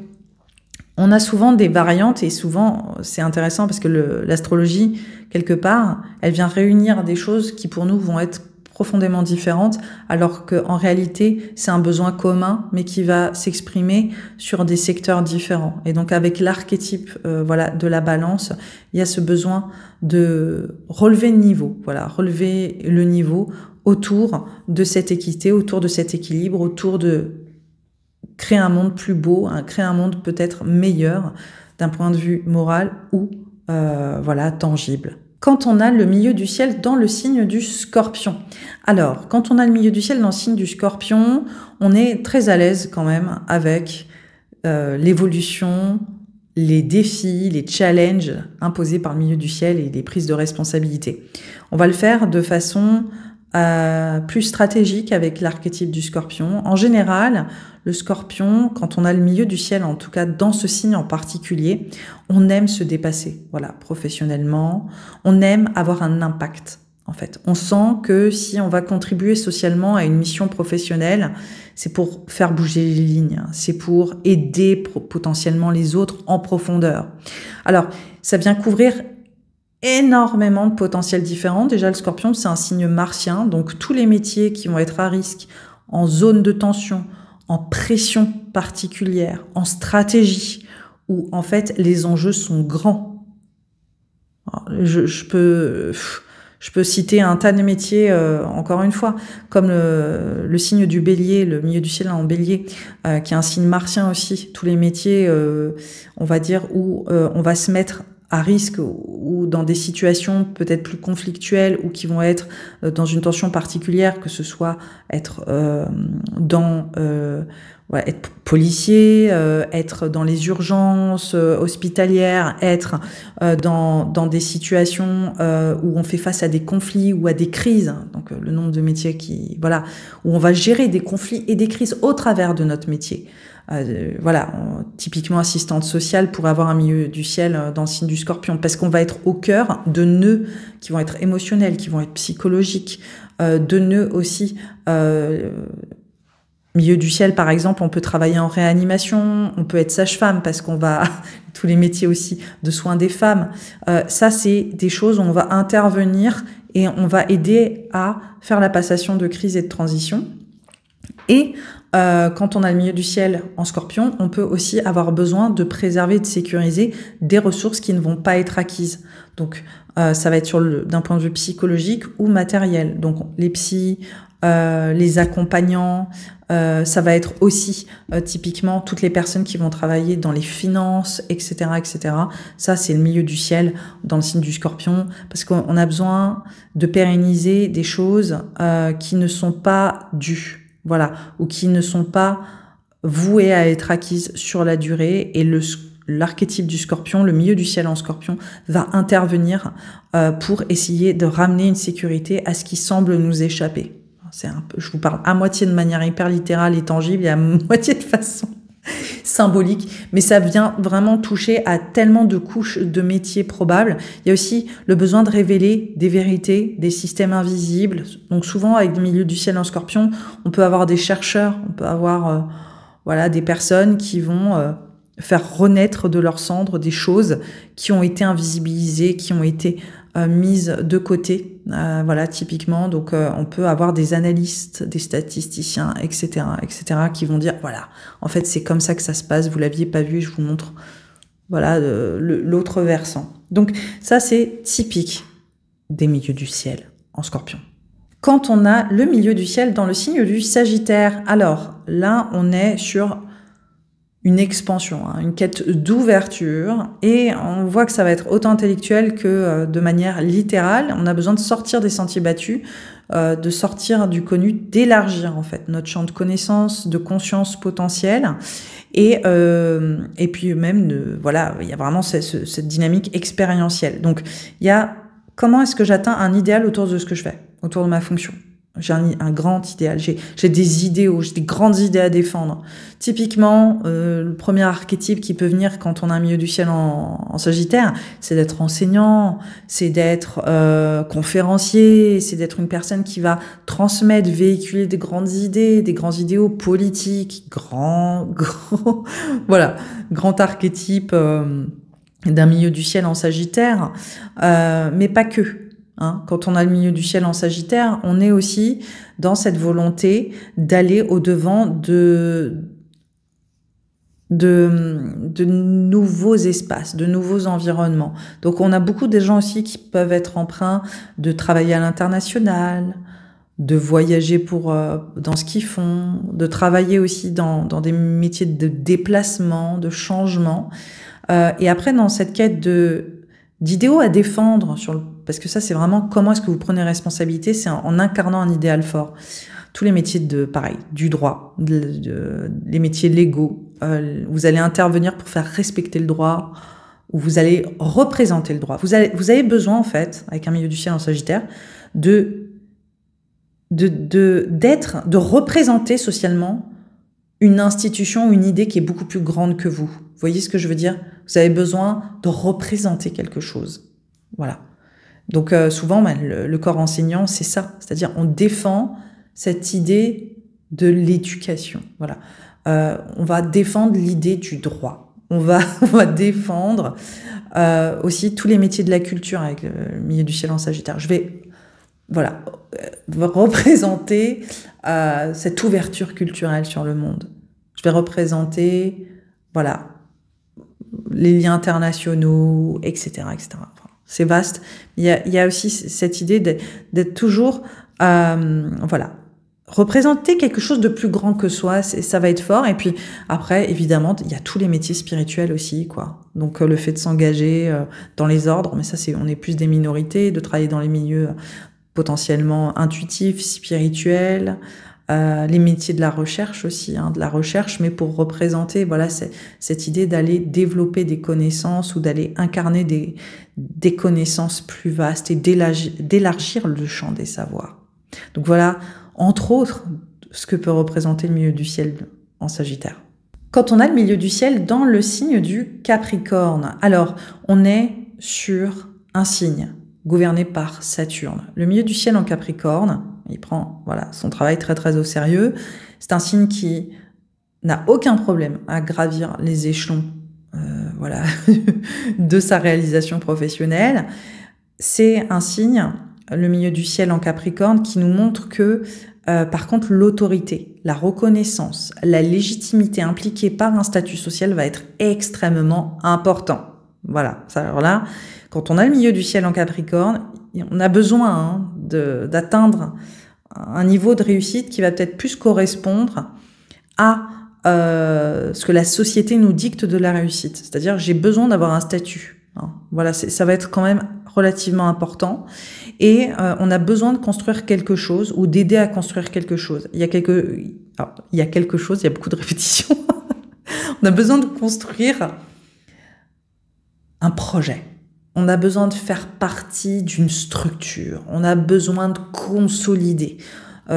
on a souvent des variantes et souvent, c'est intéressant parce que l'astrologie, quelque part, elle vient réunir des choses qui pour nous vont être profondément différentes, alors qu'en réalité, c'est un besoin commun, mais qui va s'exprimer sur des secteurs différents. Et donc, avec l'archétype voilà, de la Balance, il y a ce besoin de relever le niveau, voilà, relever le niveau autour de cette équité, autour de cet équilibre, autour de créer un monde plus beau, créer un monde peut-être meilleur d'un point de vue moral ou voilà, tangible. Quand on a le milieu du ciel dans le signe du Scorpion. Alors, quand on a le milieu du ciel dans le signe du Scorpion, on est très à l'aise quand même avec l'évolution, les défis, les challenges imposés par le milieu du ciel et les prises de responsabilité. On va le faire de façon plus stratégique avec l'archétype du Scorpion. En général, le Scorpion, quand on a le milieu du ciel, en tout cas dans ce signe en particulier, on aime se dépasser, voilà, professionnellement. On aime avoir un impact, en fait. On sent que si on va contribuer socialement à une mission professionnelle, c'est pour faire bouger les lignes, c'est pour aider potentiellement les autres en profondeur. Alors, ça vient couvrir énormément de potentiels différents. Déjà, le Scorpion, c'est un signe martien, donc tous les métiers qui vont être à risque, en zone de tension, en pression particulière, en stratégie, où en fait les enjeux sont grands. Alors, je Je peux citer un tas de métiers, encore une fois, comme le signe du bélier, le milieu du ciel en bélier, qui est un signe martien aussi. Tous les métiers, on va dire, où on va se mettre à risque ou dans des situations peut-être plus conflictuelles ou qui vont être dans une tension particulière, que ce soit être être policier, être dans les urgences hospitalières, être dans des situations où on fait face à des conflits ou à des crises. Donc le nombre de métiers où on va gérer des conflits et des crises au travers de notre métier. Typiquement assistante sociale pourrait avoir un milieu du ciel dans le signe du Scorpion, parce qu'on va être au cœur de nœuds qui vont être émotionnels, qui vont être psychologiques, de nœuds aussi. Milieu du ciel, par exemple, on peut travailler en réanimation, on peut être sage-femme parce qu'on va tous les métiers aussi de soins des femmes. Ça, c'est des choses où on va intervenir et on va aider à faire la passation de crise et de transition. Et quand on a le milieu du ciel en Scorpion, on peut aussi avoir besoin de préserver, de sécuriser des ressources qui ne vont pas être acquises. Donc, ça va être d'un point de vue psychologique ou matériel. Donc, les psys, les accompagnants, ça va être aussi typiquement toutes les personnes qui vont travailler dans les finances, etc., etc. Ça, c'est le milieu du ciel dans le signe du Scorpion, parce qu'on a besoin de pérenniser des choses qui ne sont pas dues. Voilà, ou qui ne sont pas vouées à être acquises sur la durée. Et l'archétype du Scorpion, le milieu du ciel en Scorpion, va intervenir pour essayer de ramener une sécurité à ce qui semble nous échapper. Je vous parle à moitié de manière hyper littérale et tangible et à moitié de façon symbolique, mais ça vient vraiment toucher à tellement de couches de métiers probables. Il y a aussi le besoin de révéler des vérités, des systèmes invisibles. Donc souvent, avec le milieu du ciel en Scorpion, on peut avoir des chercheurs, on peut avoir des personnes qui vont faire renaître de leurs cendres des choses qui ont été invisibilisées, qui ont été mises de côté, typiquement. Donc on peut avoir des analystes, des statisticiens, etc., qui vont dire en fait c'est comme ça que ça se passe, vous l'aviez pas vu, je vous montre l'autre versant. Donc ça c'est typique des milieux du ciel en Scorpion. Quand on a le milieu du ciel dans le signe du Sagittaire, alors là on est sur une expansion, une quête d'ouverture, et on voit que ça va être autant intellectuel que de manière littérale. On a besoin de sortir des sentiers battus, de sortir du connu, d'élargir en fait notre champ de connaissances, de conscience potentielle, et puis même il y a vraiment cette dynamique expérientielle. Donc il y a comment est-ce que j'atteins un idéal autour de ce que je fais, autour de ma fonction. J'ai un grand idéal, j'ai des idéaux, j'ai des grandes idées à défendre. Typiquement, le premier archétype qui peut venir quand on a un milieu du ciel en Sagittaire, c'est d'être enseignant, c'est d'être conférencier, c'est d'être une personne qui va transmettre, véhiculer des grandes idées, des grands idéaux politiques, grand archétype d'un milieu du ciel en Sagittaire, mais pas que. Quand on a le milieu du ciel en Sagittaire, on est aussi dans cette volonté d'aller au-devant de nouveaux espaces, de nouveaux environnements. Donc on a beaucoup de gens aussi qui peuvent être empreints de travailler à l'international, de voyager dans ce qu'ils font, de travailler aussi dans des métiers de déplacement, de changement. Et après, dans cette quête d'idéaux à défendre, parce que ça, c'est vraiment comment est-ce que vous prenez responsabilité, c'est en incarnant un idéal fort. Tous les métiers du droit, les métiers légaux, vous allez intervenir pour faire respecter le droit, ou vous allez représenter le droit. Vous avez besoin, en fait, avec un milieu du ciel en Sagittaire, de représenter socialement une institution ou une idée qui est beaucoup plus grande que vous. Vous voyez ce que je veux dire? Vous avez besoin de représenter quelque chose. Voilà. Donc souvent, le corps enseignant, c'est ça. C'est-à-dire, on défend cette idée de l'éducation. Voilà. On va défendre l'idée du droit. On va défendre aussi tous les métiers de la culture avec le milieu du ciel en Sagittaire. Je vais représenter cette ouverture culturelle sur le monde. Je vais représenter les liens internationaux, etc., etc. c'est vaste. Il y a aussi cette idée d'être toujours, voilà, représenter quelque chose de plus grand que soi, ça va être fort. Et puis après, évidemment, il y a tous les métiers spirituels aussi, quoi. Donc le fait de s'engager dans les ordres, mais ça, on est plus des minorités, de travailler dans les milieux potentiellement intuitifs, spirituels, les métiers de la recherche aussi, de la recherche, mais pour représenter, voilà, cette idée d'aller développer des connaissances ou d'aller incarner des connaissances plus vastes et d'élargir le champ des savoirs. Donc voilà, entre autres, ce que peut représenter le milieu du ciel en Sagittaire. Quand on a le milieu du ciel dans le signe du Capricorne, alors on est sur un signe gouverné par Saturne. Le milieu du ciel en Capricorne, il prend son travail très très au sérieux. C'est un signe qui n'a aucun problème à gravir les échelons de sa réalisation professionnelle. C'est un signe, le milieu du ciel en Capricorne, qui nous montre que par contre l'autorité, la reconnaissance, la légitimité impliquée par un statut social va être extrêmement important. Voilà, alors là, quand on a le milieu du ciel en Capricorne, on a besoin d'atteindre un niveau de réussite qui va peut-être plus correspondre à ce que la société nous dicte de la réussite. C'est-à-dire, j'ai besoin d'avoir un statut. Voilà, ça va être quand même relativement important. Et on a besoin de construire quelque chose ou d'aider à construire quelque chose. Il y a quelque chose, il y a beaucoup de répétitions. On a besoin de construire un projet. On a besoin de faire partie d'une structure. On a besoin de consolider.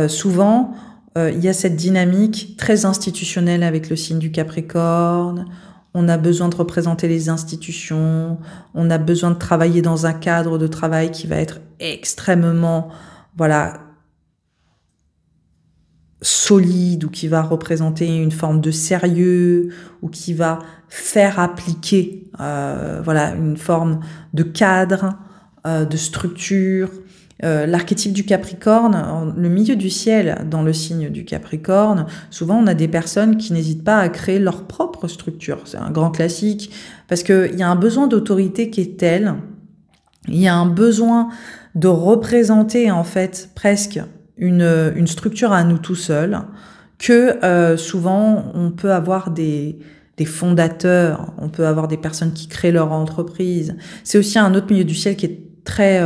Souvent, il y a cette dynamique très institutionnelle avec le signe du Capricorne. On a besoin de représenter les institutions. On a besoin de travailler dans un cadre de travail qui va être extrêmement, solide, ou qui va représenter une forme de sérieux, ou qui va faire appliquer une forme de cadre, de structure. L'archétype du Capricorne, le milieu du ciel dans le signe du Capricorne, souvent on a des personnes qui n'hésitent pas à créer leur propre structure. C'est un grand classique parce qu'il y a un besoin d'autorité qui est tel, il y a un besoin de représenter en fait presque une structure à nous tout seuls, que souvent on peut avoir des fondateurs, on peut avoir des personnes qui créent leur entreprise. C'est aussi un autre milieu du ciel qui est très,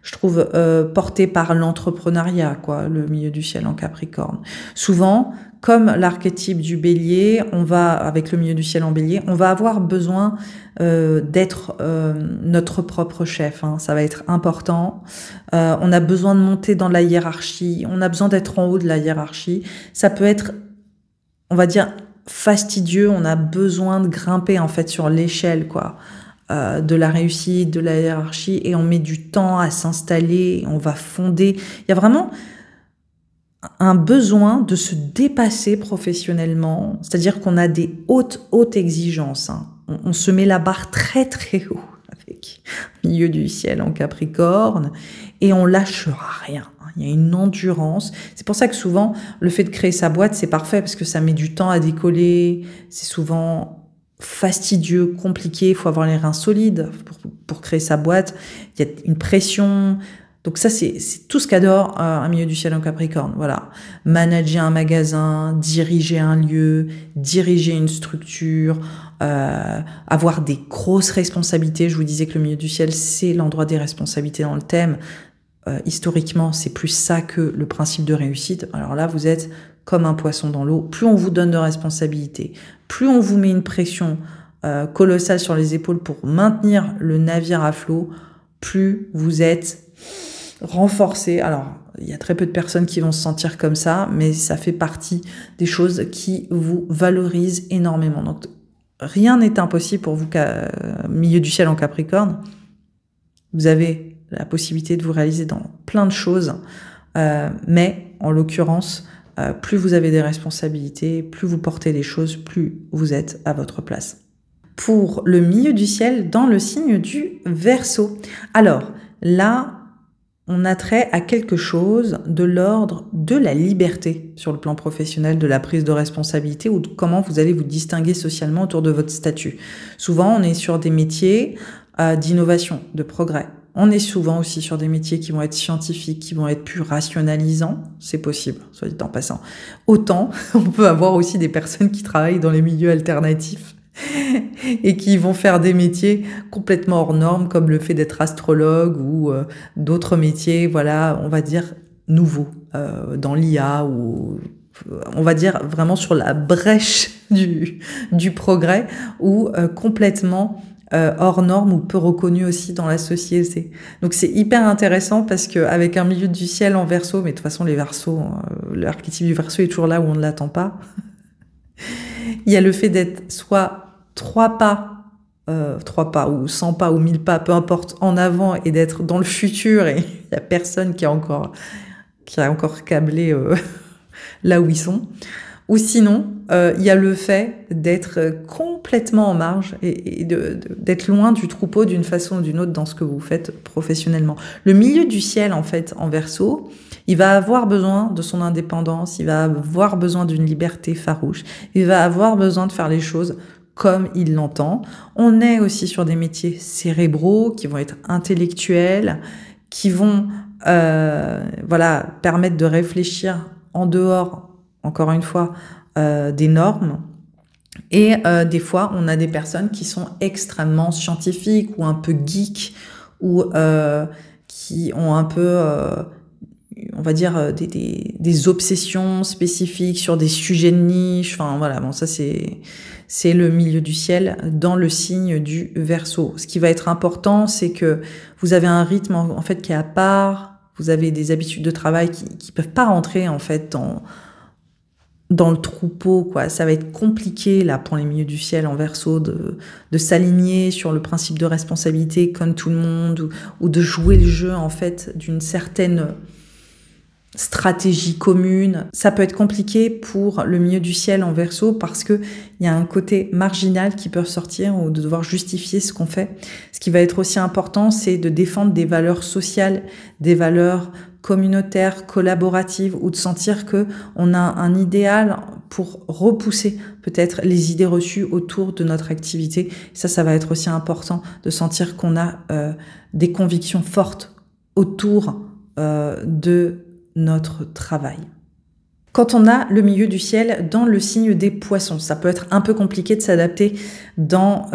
je trouve, porté par l'entrepreneuriat, le milieu du ciel en Capricorne. Souvent, comme l'archétype du Bélier, avec le milieu du ciel en Bélier, on va avoir besoin d'être notre propre chef. Ça va être important. On a besoin de monter dans la hiérarchie. On a besoin d'être en haut de la hiérarchie. Ça peut être, on va dire, fastidieux. On a besoin de grimper en fait sur l'échelle, de la réussite, de la hiérarchie, et on met du temps à s'installer, on va fonder. Il y a vraiment un besoin de se dépasser professionnellement, c'est-à-dire qu'on a des hautes exigences. On se met la barre très très haut avec le milieu du ciel en Capricorne, et on lâchera rien. Il y a une endurance. C'est pour ça que souvent, le fait de créer sa boîte, c'est parfait, parce que ça met du temps à décoller, c'est souvent fastidieux, compliqué, il faut avoir les reins solides pour créer sa boîte, il y a une pression. Donc ça, c'est tout ce qu'adore un milieu du ciel en Capricorne. Voilà, manager un magasin, diriger un lieu, diriger une structure, avoir des grosses responsabilités. Je vous disais que le milieu du ciel, c'est l'endroit des responsabilités dans le thème. Historiquement, c'est plus ça que le principe de réussite. Alors là, vous êtes comme un poisson dans l'eau. Plus on vous donne de responsabilités, plus on vous met une pression colossale sur les épaules pour maintenir le navire à flot, plus vous êtes renforcé. Alors, il y a très peu de personnes qui vont se sentir comme ça, mais ça fait partie des choses qui vous valorisent énormément. Donc, rien n'est impossible pour vous, milieu du ciel en Capricorne. Vous avez la possibilité de vous réaliser dans plein de choses, mais en l'occurrence, plus vous avez des responsabilités, plus vous portez les choses, plus vous êtes à votre place. Pour le milieu du ciel dans le signe du Verseau. Alors là, on a trait à quelque chose de l'ordre de la liberté sur le plan professionnel, de la prise de responsabilité, ou de comment vous allez vous distinguer socialement autour de votre statut. Souvent, on est sur des métiers d'innovation, de progrès. On est souvent aussi sur des métiers qui vont être scientifiques, qui vont être plus rationalisants. C'est possible, soit dit en passant. Autant, on peut avoir aussi des personnes qui travaillent dans les milieux alternatifs et qui vont faire des métiers complètement hors normes, comme le fait d'être astrologue ou d'autres métiers, voilà, on va dire nouveaux, dans l'IA ou on va dire vraiment sur la brèche du progrès ou complètement hors norme ou peu reconnu aussi dans la société. Donc c'est hyper intéressant parce qu'avec un milieu du ciel en Verseau, mais de toute façon les Verseaux, l'archétype du Verseau est toujours là où on ne l'attend pas. Il y a le fait d'être soit 3 pas ou 100 pas ou 1000 pas, peu importe, en avant et d'être dans le futur et il y a personne qui a encore câblé là où ils sont. Ou sinon, il y a le fait d'être complètement en marge et d'être loin du troupeau d'une façon ou d'une autre dans ce que vous faites professionnellement. Le milieu du ciel, en fait, en Verseau, il va avoir besoin de son indépendance, il va avoir besoin d'une liberté farouche, il va avoir besoin de faire les choses comme il l'entend. On est aussi sur des métiers cérébraux qui vont être intellectuels, qui vont permettre de réfléchir en dehors, encore une fois, des normes. Et des fois, on a des personnes qui sont extrêmement scientifiques ou un peu geeks ou qui ont un peu, on va dire, des obsessions spécifiques sur des sujets de niche. Enfin, voilà, bon, ça, c'est le milieu du ciel dans le signe du Verseau. Ce qui va être important, c'est que vous avez un rythme, en fait, qui est à part. Vous avez des habitudes de travail qui peuvent pas rentrer, en fait, dans le troupeau, quoi. Ça va être compliqué, là, pour les milieux du ciel en Verseau, de s'aligner sur le principe de responsabilité comme tout le monde, ou de jouer le jeu, en fait, d'une certaine stratégie commune. Ça peut être compliqué pour le milieu du ciel en Verseau parce que il y a un côté marginal qui peut ressortir ou de devoir justifier ce qu'on fait. Ce qui va être aussi important, c'est de défendre des valeurs sociales, des valeurs communautaires, collaboratives, ou de sentir que on a un idéal pour repousser peut-être les idées reçues autour de notre activité. Ça va être aussi important de sentir qu'on a des convictions fortes autour de notre travail. Quand on a le milieu du ciel dans le signe des poissons, ça peut être un peu compliqué de s'adapter dans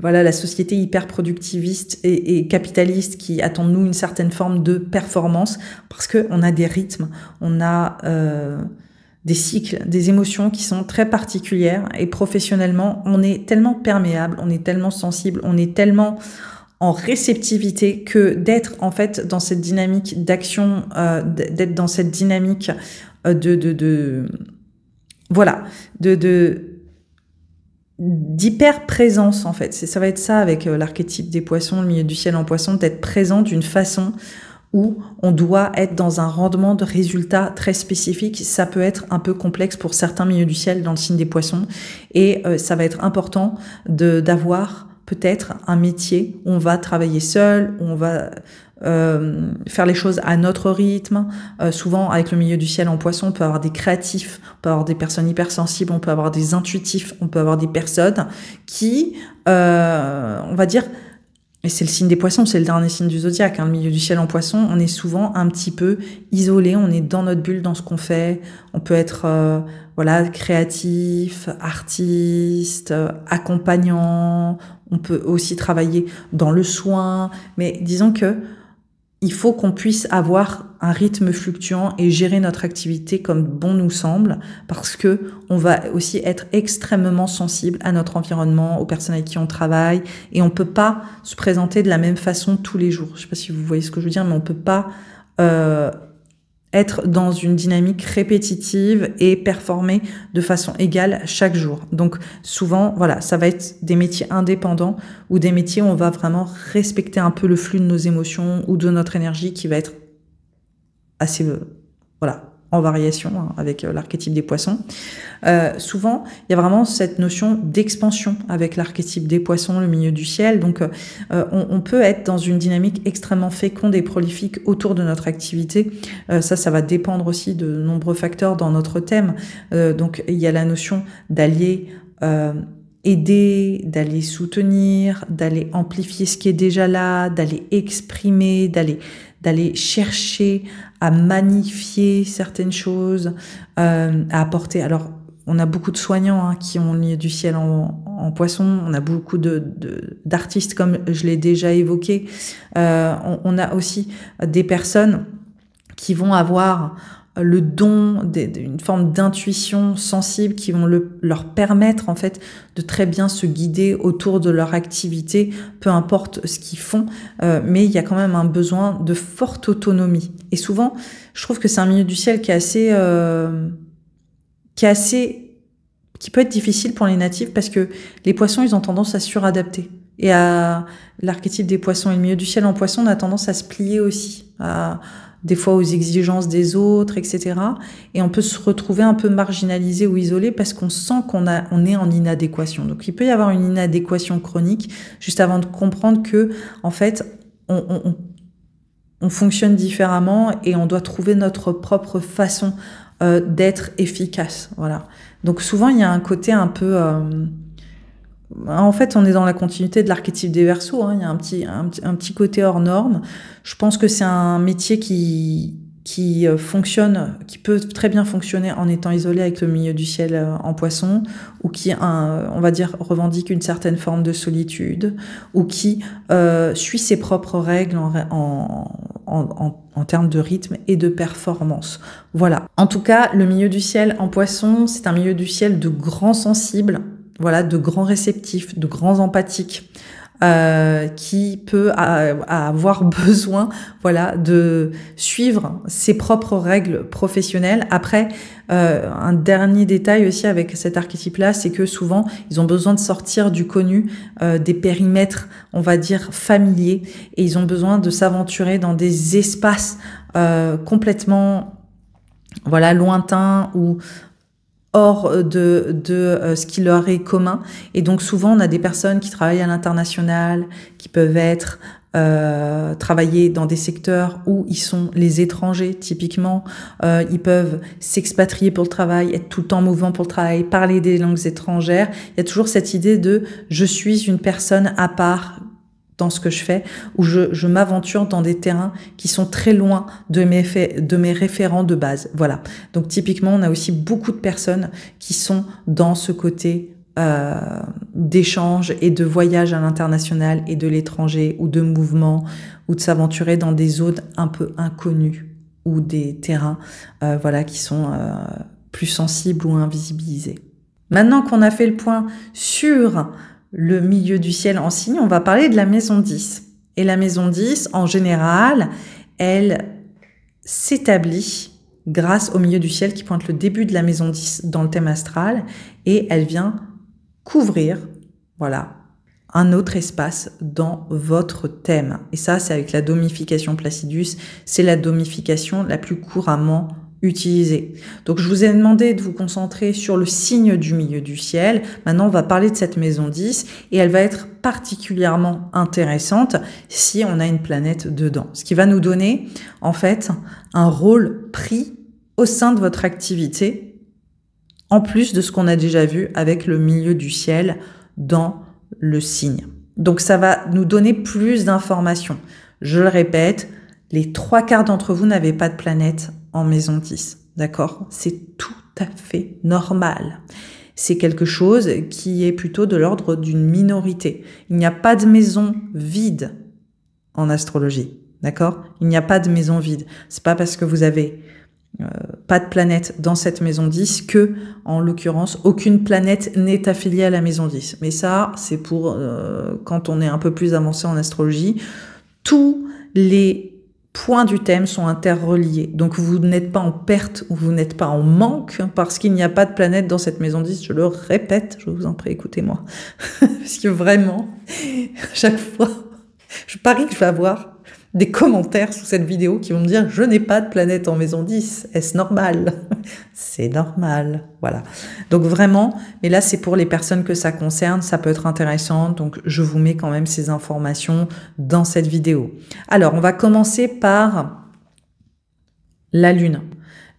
la société hyper productiviste et capitaliste qui attend de nous une certaine forme de performance parce qu'on a des rythmes, on a des cycles, des émotions qui sont très particulières et professionnellement, on est tellement perméable, on est tellement sensible, on est tellement en réceptivité que d'être en fait dans cette dynamique d'action, d'être dans cette dynamique d'hyper présence en fait. Ça va être ça avec l'archétype des poissons, le milieu du ciel en poisson, d'être présent d'une façon où on doit être dans un rendement de résultats très spécifique. Ça peut être un peu complexe pour certains milieux du ciel dans le signe des poissons et ça va être important d'avoir peut-être un métier où on va travailler seul, où on va faire les choses à notre rythme. Souvent, avec le milieu du ciel en poisson, on peut avoir des créatifs, on peut avoir des personnes hypersensibles, on peut avoir des intuitifs, on peut avoir des personnes qui, on va dire, et c'est le signe des poissons, c'est le dernier signe du zodiaque, hein, le milieu du ciel en poisson, on est souvent un petit peu isolé, on est dans notre bulle, dans ce qu'on fait. On peut être créatif, artiste, accompagnant. On peut aussi travailler dans le soin. Mais disons que il faut qu'on puisse avoir un rythme fluctuant et gérer notre activité comme bon nous semble, parce que on va aussi être extrêmement sensible à notre environnement, aux personnes avec qui on travaille, et on peut pas se présenter de la même façon tous les jours. Je sais pas si vous voyez ce que je veux dire, mais on peut pas être dans une dynamique répétitive et performer de façon égale chaque jour. Donc souvent, voilà, ça va être des métiers indépendants ou des métiers où on va vraiment respecter un peu le flux de nos émotions ou de notre énergie qui va être assez, en variation avec l'archétype des poissons. Souvent, il y a vraiment cette notion d'expansion avec l'archétype des poissons, le milieu du ciel. Donc, on peut être dans une dynamique extrêmement féconde et prolifique autour de notre activité. Ça va dépendre aussi de nombreux facteurs dans notre thème. Donc, il y a la notion d'allier aider, d'aller soutenir, d'aller amplifier ce qui est déjà là, d'aller exprimer, d'aller chercher à magnifier certaines choses, à apporter. Alors, on a beaucoup de soignants qui ont le milieu du ciel en poisson. On a beaucoup d'artistes, comme je l'ai déjà évoqué. On a aussi des personnes qui vont avoir le don d'une forme d'intuition sensible qui vont leur permettre en fait de très bien se guider autour de leur activité, peu importe ce qu'ils font, mais il y a quand même un besoin de forte autonomie. Et souvent, je trouve que c'est un milieu du ciel qui peut être difficile pour les natifs parce que les poissons, ils ont tendance à suradapter. Et à l'archétype des poissons et le milieu du ciel en poisson, on a tendance à se plier aussi, des fois aux exigences des autres, etc. Et on peut se retrouver un peu marginalisé ou isolé parce qu'on sent qu'on est en inadéquation. Donc il peut y avoir une inadéquation chronique juste avant de comprendre que, en fait, on fonctionne différemment et on doit trouver notre propre façon d'être efficace. Voilà. Donc souvent il y a un côté un peu en fait, on est dans la continuité de l'archétype des Verseaux. Il y a un petit côté hors norme. Je pense que c'est un métier qui fonctionne, qui peut très bien fonctionner en étant isolé avec le milieu du ciel en poisson, ou qui, on va dire, revendique une certaine forme de solitude, ou qui suit ses propres règles en termes de rythme et de performance. Voilà. En tout cas, le milieu du ciel en poisson, c'est un milieu du ciel de grands sensibles, voilà, de grands réceptifs, de grands empathiques, qui peut avoir besoin, voilà, de suivre ses propres règles professionnelles. Après, un dernier détail aussi avec cet archétype-là, c'est que souvent, ils ont besoin de sortir du connu, des périmètres, on va dire, familiers, et ils ont besoin de s'aventurer dans des espaces complètement, voilà, lointains ou hors de ce qui leur est commun. Et donc souvent, on a des personnes qui travaillent à l'international, qui peuvent être travailler dans des secteurs où ils sont les étrangers, typiquement. Ils peuvent s'expatrier pour le travail, être tout le temps en mouvement pour le travail, parler des langues étrangères. Il y a toujours cette idée de « je suis une personne à part » dans ce que je fais, où je m'aventure dans des terrains qui sont très loin de mes référents de base. Voilà. Donc typiquement, on a aussi beaucoup de personnes qui sont dans ce côté d'échange et de voyage à l'international et de l'étranger, ou de mouvement, ou de s'aventurer dans des zones un peu inconnues, ou des terrains voilà, qui sont plus sensibles ou invisibilisés. Maintenant qu'on a fait le point sur le milieu du ciel en signe, on va parler de la maison 10. Et la maison 10, en général, elle s'établit grâce au milieu du ciel qui pointe le début de la maison 10 dans le thème astral, et elle vient couvrir, voilà, un autre espace dans votre thème. Et ça, c'est avec la domification Placidus, c'est la domification la plus couramment utilisée. Donc, je vous ai demandé de vous concentrer sur le signe du milieu du ciel. Maintenant, on va parler de cette maison 10 et elle va être particulièrement intéressante si on a une planète dedans. Ce qui va nous donner, en fait, un rôle pris au sein de votre activité, en plus de ce qu'on a déjà vu avec le milieu du ciel dans le signe. Donc, ça va nous donner plus d'informations. Je le répète, les 3/4 d'entre vous n'avez pas de planète en maison 10, d'accord? C'est tout à fait normal. C'est quelque chose qui est plutôt de l'ordre d'une minorité. Il n'y a pas de maison vide en astrologie, d'accord? Il n'y a pas de maison vide. C'est pas parce que vous avez pas de planète dans cette maison 10 que, en l'occurrence, aucune planète n'est affiliée à la maison 10. Mais ça, c'est pour quand on est un peu plus avancé en astrologie. Tous les points du thème sont interreliés. Donc, vous n'êtes pas en perte ou vous n'êtes pas en manque parce qu'il n'y a pas de planète dans cette maison 10. Je le répète, je vous en prie, écoutez-moi. Parce que vraiment, chaque fois, je parie que je vais avoir des commentaires sous cette vidéo qui vont me dire « Je n'ai pas de planète en maison 10. Est-ce normal ?» C'est normal. Voilà. Donc vraiment, mais là, c'est pour les personnes que ça concerne. Ça peut être intéressant. Donc, je vous mets quand même ces informations dans cette vidéo. Alors, on va commencer par la Lune.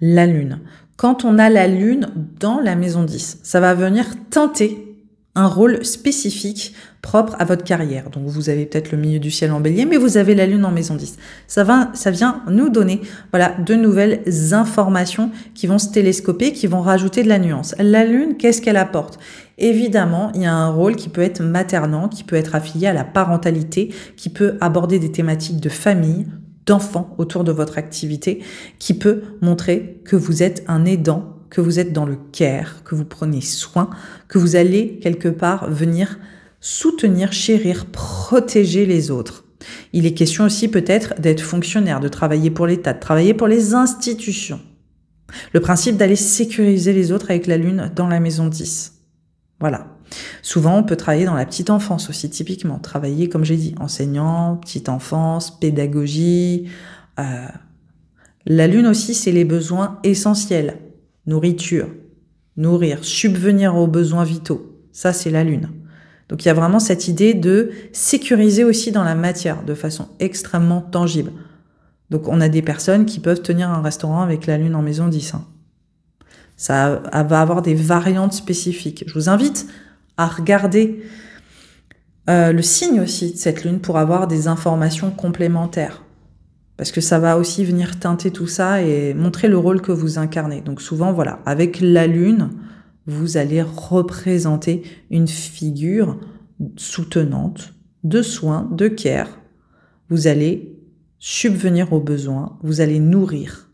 La Lune. Quand on a la Lune dans la maison 10, ça va venir teinter, un rôle spécifique propre à votre carrière. Donc vous avez peut-être le milieu du ciel en bélier, mais vous avez la lune en maison 10. Ça vient nous donner de nouvelles informations qui vont se télescoper, qui vont rajouter de la nuance. La lune, qu'est-ce qu'elle apporte ? Évidemment, il y a un rôle qui peut être maternant, qui peut être affilié à la parentalité, qui peut aborder des thématiques de famille, d'enfants autour de votre activité, qui peut montrer que vous êtes un aidant, que vous êtes dans le care, que vous prenez soin, que vous allez quelque part venir soutenir, chérir, protéger les autres. Il est question aussi peut-être d'être fonctionnaire, de travailler pour l'État, de travailler pour les institutions. Le principe d'aller sécuriser les autres avec la lune dans la maison 10. Voilà. Souvent, on peut travailler dans la petite enfance aussi, typiquement. Travailler, comme j'ai dit, enseignant, petite enfance, pédagogie. La lune aussi, c'est les besoins essentiels. Nourriture, nourrir, subvenir aux besoins vitaux. Ça, c'est la lune. Donc, il y a vraiment cette idée de sécuriser aussi dans la matière de façon extrêmement tangible. Donc, on a des personnes qui peuvent tenir un restaurant avec la lune en maison 10. Ça va avoir des variantes spécifiques. Je vous invite à regarder le signe aussi de cette lune pour avoir des informations complémentaires. Parce que ça va aussi venir teinter tout ça et montrer le rôle que vous incarnez. Donc souvent, voilà, avec la lune, vous allez représenter une figure soutenante, de soins, de care. Vous allez subvenir aux besoins, vous allez nourrir,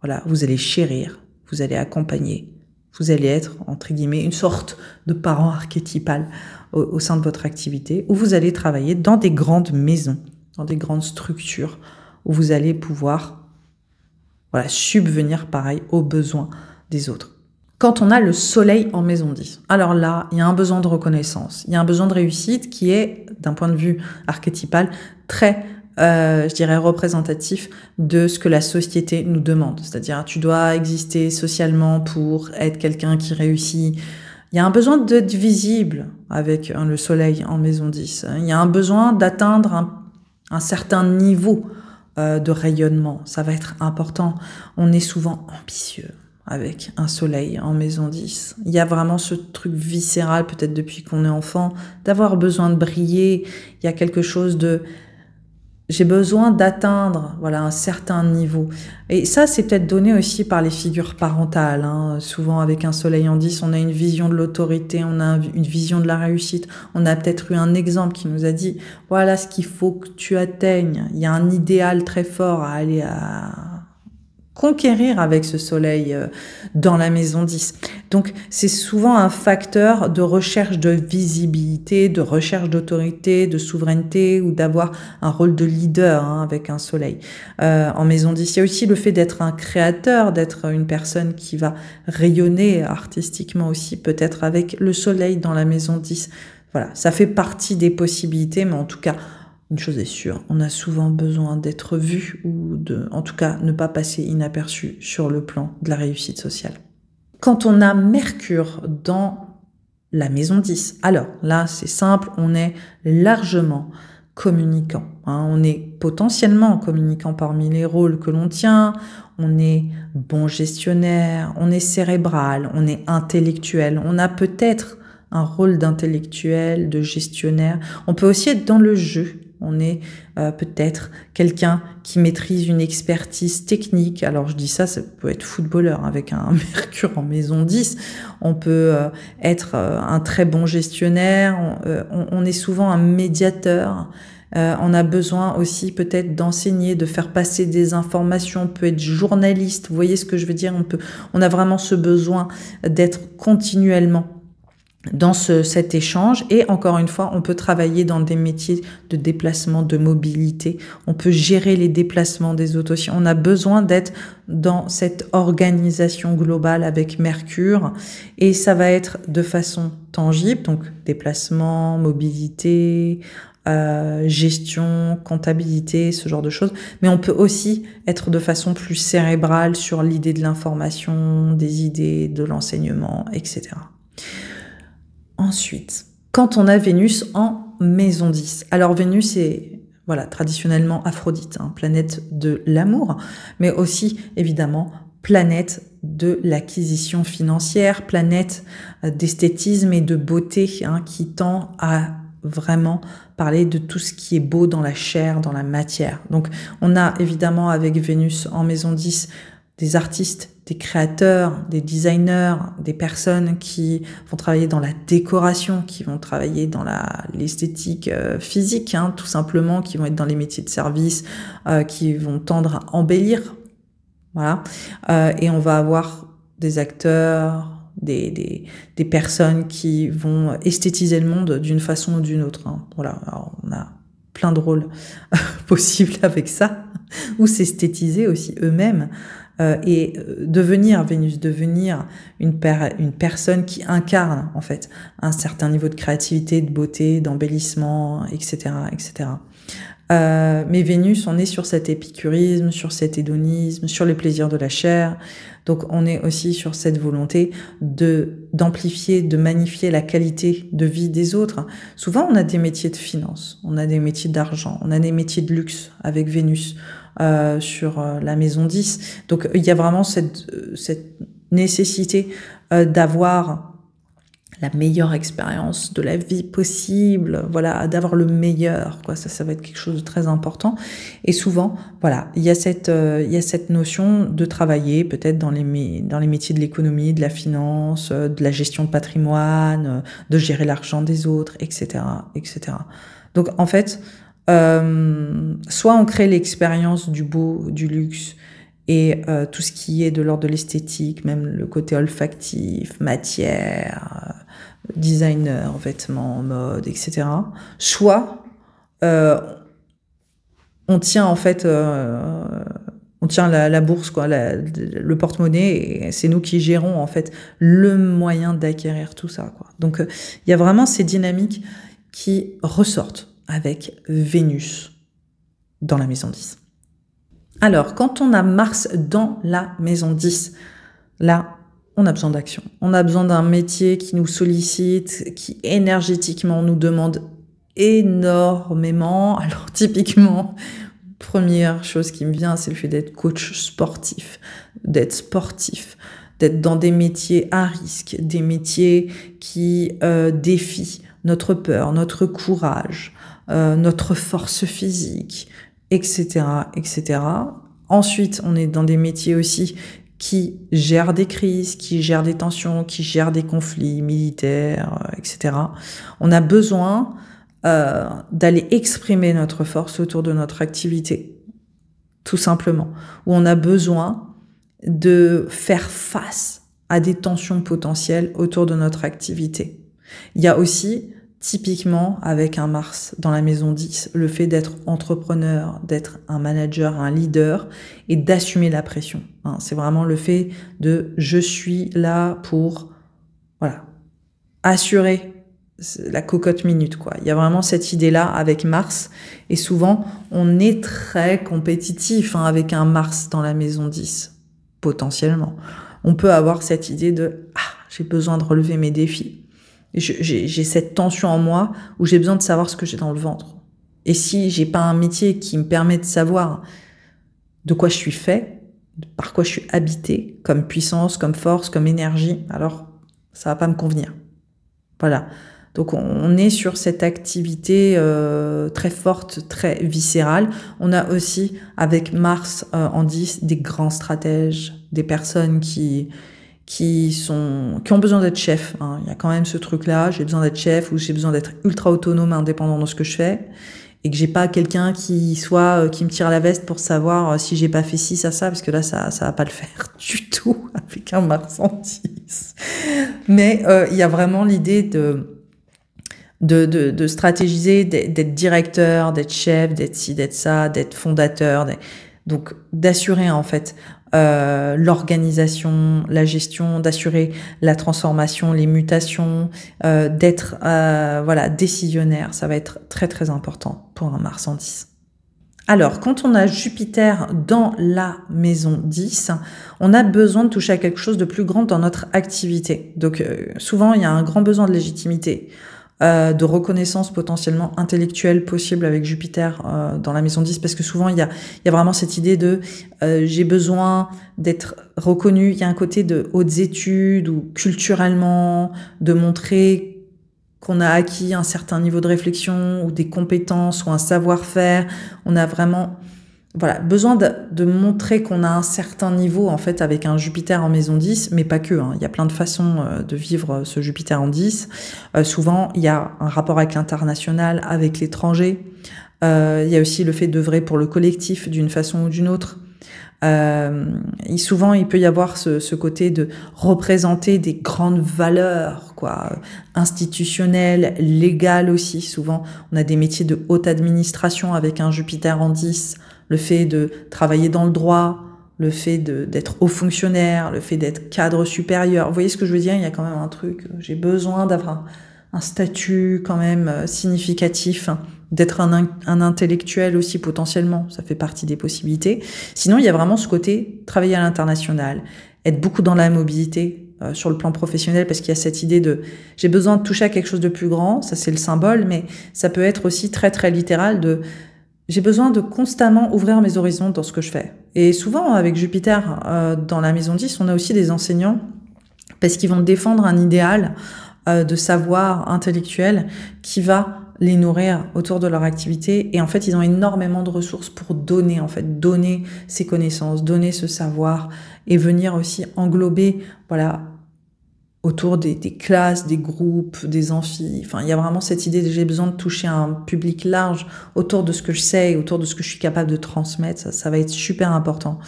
voilà, vous allez chérir, vous allez accompagner, vous allez être, entre guillemets, une sorte de parent archétypal au sein de votre activité, où vous allez travailler dans des grandes maisons, dans des grandes structures, où vous allez pouvoir subvenir, pareil, aux besoins des autres. Quand on a le soleil en maison 10, alors là, il y a un besoin de reconnaissance, il y a un besoin de réussite qui est, d'un point de vue archétypal, très, je dirais, représentatif de ce que la société nous demande. C'est-à-dire, tu dois exister socialement pour être quelqu'un qui réussit. Il y a un besoin d'être visible avec le soleil en maison 10. Il y a un besoin d'atteindre un certain niveau de rayonnement. Ça va être important. On est souvent ambitieux avec un soleil en maison 10. Il y a vraiment ce truc viscéral, peut-être depuis qu'on est enfant, d'avoir besoin de briller. Il y a quelque chose de... J'ai besoin d'atteindre un certain niveau. Et ça, c'est peut-être donné aussi par les figures parentales. Souvent, avec un soleil en 10, on a une vision de l'autorité, on a une vision de la réussite. On a peut-être eu un exemple qui nous a dit, voilà ce qu'il faut que tu atteignes. Il y a un idéal très fort à aller à conquérir avec ce soleil dans la maison 10. Donc, c'est souvent un facteur de recherche de visibilité, de recherche d'autorité, de souveraineté ou d'avoir un rôle de leader avec un soleil. En maison 10, il y a aussi le fait d'être un créateur, d'être une personne qui va rayonner artistiquement aussi, peut-être avec le soleil dans la maison 10. Voilà, ça fait partie des possibilités, mais en tout cas, une chose est sûre, on a souvent besoin d'être vu ou en tout cas, ne pas passer inaperçu sur le plan de la réussite sociale. Quand on a Mercure dans la maison 10, alors là, c'est simple, on est largement communicant. On est potentiellement communicant parmi les rôles que l'on tient, on est bon gestionnaire, on est cérébral, on est intellectuel, on a peut-être un rôle d'intellectuel, de gestionnaire. On peut aussi être dans le jeu. On est peut-être quelqu'un qui maîtrise une expertise technique. Alors je dis ça peut être footballeur avec un Mercure en maison 10. On peut être un très bon gestionnaire. On est souvent un médiateur. On a besoin aussi peut-être d'enseigner, de faire passer des informations. On peut être journaliste. Vous voyez ce que je veux dire ? On a vraiment ce besoin d'être continuellement dans cet échange. Et encore une fois, on peut travailler dans des métiers de déplacement, de mobilité. On peut gérer les déplacements des autres aussi. On a besoin d'être dans cette organisation globale avec Mercure. Et ça va être de façon tangible, donc déplacement, mobilité, gestion, comptabilité, ce genre de choses. Mais on peut aussi être de façon plus cérébrale sur l'idée de l'information, des idées, de l'enseignement, etc. Ensuite, quand on a Vénus en maison 10, alors Vénus est traditionnellement Aphrodite, planète de l'amour, mais aussi évidemment planète de l'acquisition financière, planète d'esthétisme et de beauté, hein, qui tend à vraiment parler de tout ce qui est beau dans la chair, dans la matière. Donc on a évidemment avec Vénus en maison 10 des artistes, des créateurs, des designers, des personnes qui vont travailler dans la décoration, qui vont travailler dans l'esthétique physique, hein, tout simplement, qui vont être dans les métiers de service, qui vont tendre à embellir. Voilà. Et on va avoir des acteurs, des personnes qui vont esthétiser le monde d'une façon ou d'une autre. Hein. Voilà. Alors, on a plein de rôles possibles avec ça, ou s'esthétiser aussi eux-mêmes. Et devenir Vénus, devenir une personne qui incarne en fait un certain niveau de créativité, de beauté, d'embellissement, etc., etc. Mais Vénus, on est sur cet épicurisme, sur cet hédonisme, sur les plaisirs de la chair. Donc on est aussi sur cette volonté d'amplifier, de magnifier la qualité de vie des autres. Souvent, on a des métiers de finance, on a des métiers d'argent, on a des métiers de luxe avec Vénus sur la maison 10. Donc il y a vraiment cette nécessité d'avoir la meilleure expérience de la vie possible, voilà, d'avoir le meilleur, quoi. Ça va être quelque chose de très important. Et souvent, voilà, il y a cette notion de travailler peut-être dans les métiers de l'économie, de la finance, de la gestion de patrimoine, de gérer l'argent des autres, etc., etc. Donc en fait, soit on crée l'expérience du beau, du luxe, et tout ce qui est de l'ordre de l'esthétique, même le côté olfactif, matière, designer, vêtements, mode, etc. Soit on tient en fait, on tient la bourse, quoi, le porte-monnaie, et c'est nous qui gérons en fait le moyen d'acquérir tout ça, quoi. Donc il y a vraiment ces dynamiques qui ressortent avec Vénus dans la maison 10. Alors, quand on a Mars dans la maison 10, là, on a besoin d'action. On a besoin d'un métier qui nous sollicite, qui énergétiquement nous demande énormément. Alors, typiquement, première chose qui me vient, c'est le fait d'être coach sportif, d'être dans des métiers à risque, des métiers qui défient notre peur, notre courage, notre force physique, etc., etc. Ensuite, on est dans des métiers aussi qui gèrent des crises, qui gèrent des tensions, qui gèrent des conflits militaires, etc. On a besoin d'aller exprimer notre force autour de notre activité, tout simplement. Ou on a besoin de faire face à des tensions potentielles autour de notre activité. Il y a aussi typiquement, avec un Mars dans la maison 10, le fait d'être entrepreneur, d'être un manager, un leader et d'assumer la pression. Hein, c'est vraiment le fait de « je suis là pour voilà, assurer la cocotte minute ». Quoi. Il y a vraiment cette idée-là avec Mars. Et souvent, on est très compétitif avec un Mars dans la maison 10, potentiellement. On peut avoir cette idée de « ah, j'ai besoin de relever mes défis ». J'ai cette tension en moi où j'ai besoin de savoir ce que j'ai dans le ventre. Et si j'ai pas un métier qui me permet de savoir de quoi je suis fait, par quoi je suis habité, comme puissance, comme force, comme énergie, alors ça va pas me convenir. Voilà. Donc on est sur cette activité très forte, très viscérale. On a aussi avec Mars en 10 des grands stratèges, des personnes qui ont besoin d'être chef. Hein. Il y a quand même ce truc-là, j'ai besoin d'être chef ou j'ai besoin d'être ultra autonome, indépendant dans ce que je fais, et que j'ai pas quelqu'un qui me tire la veste pour savoir si j'ai pas fait ci, ça, parce que là, ça va pas le faire du tout avec un Mars en 10. Mais il y a vraiment l'idée de stratégiser, d'être directeur, d'être chef, d'être ci, d'être ça, d'être fondateur, donc d'assurer en fait l'organisation, la gestion, d'assurer la transformation, les mutations, d'être décisionnaire. Ça va être très très important pour un Mars en 10. Alors, quand on a Jupiter dans la maison 10, on a besoin de toucher à quelque chose de plus grand dans notre activité. Donc, souvent, il y a un grand besoin de légitimité. de reconnaissance potentiellement intellectuelle possible avec Jupiter dans la maison 10, parce que souvent il y a vraiment cette idée de j'ai besoin d'être reconnu, il y a un côté de hautes études ou culturellement, de montrer qu'on a acquis un certain niveau de réflexion ou des compétences ou un savoir-faire. On a vraiment besoin de montrer qu'on a un certain niveau, en fait, avec un Jupiter en maison 10, mais pas que. Il y a plein de façons de vivre ce Jupiter en 10. Souvent, il y a un rapport avec l'international, avec l'étranger. Il y a aussi le fait d'œuvrer pour le collectif d'une façon ou d'une autre. Souvent, il peut y avoir ce côté de représenter des grandes valeurs, institutionnelles, légales aussi. Souvent, on a des métiers de haute administration avec un Jupiter en 10. Le fait de travailler dans le droit, le fait d'être haut fonctionnaire, le fait d'être cadre supérieur. Vous voyez ce que je veux dire? Il y a quand même un truc, j'ai besoin d'avoir un statut quand même significatif, d'être un intellectuel aussi potentiellement, ça fait partie des possibilités. Sinon, il y a vraiment ce côté travailler à l'international, être beaucoup dans la mobilité sur le plan professionnel, parce qu'il y a cette idée de j'ai besoin de toucher à quelque chose de plus grand, ça c'est le symbole, mais ça peut être aussi très très littéral de j'ai besoin de constamment ouvrir mes horizons dans ce que je fais. Et souvent, avec Jupiter dans la maison 10, on a aussi des enseignants parce qu'ils vont défendre un idéal de savoir intellectuel qui va les nourrir autour de leur activité. Et en fait, ils ont énormément de ressources pour donner ces connaissances, donner ce savoir et venir aussi englober, autour des classes, des groupes, des amphis. Enfin, il y a vraiment cette idée de j'ai besoin de toucher un public large autour de ce que je sais et autour de ce que je suis capable de transmettre. Ça va être super important.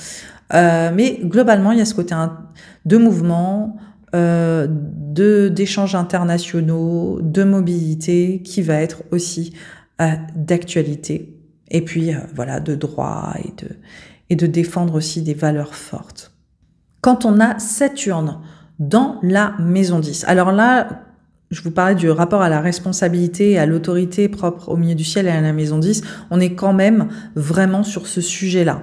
Mais globalement, il y a ce côté de mouvement, d'échanges internationaux, de mobilité qui va être aussi d'actualité. Et puis, de droit et de défendre aussi des valeurs fortes. Quand on a Saturne dans la maison 10. Alors là, je vous parlais du rapport à la responsabilité et à l'autorité propre au milieu du ciel et à la maison 10. On est quand même vraiment sur ce sujet-là.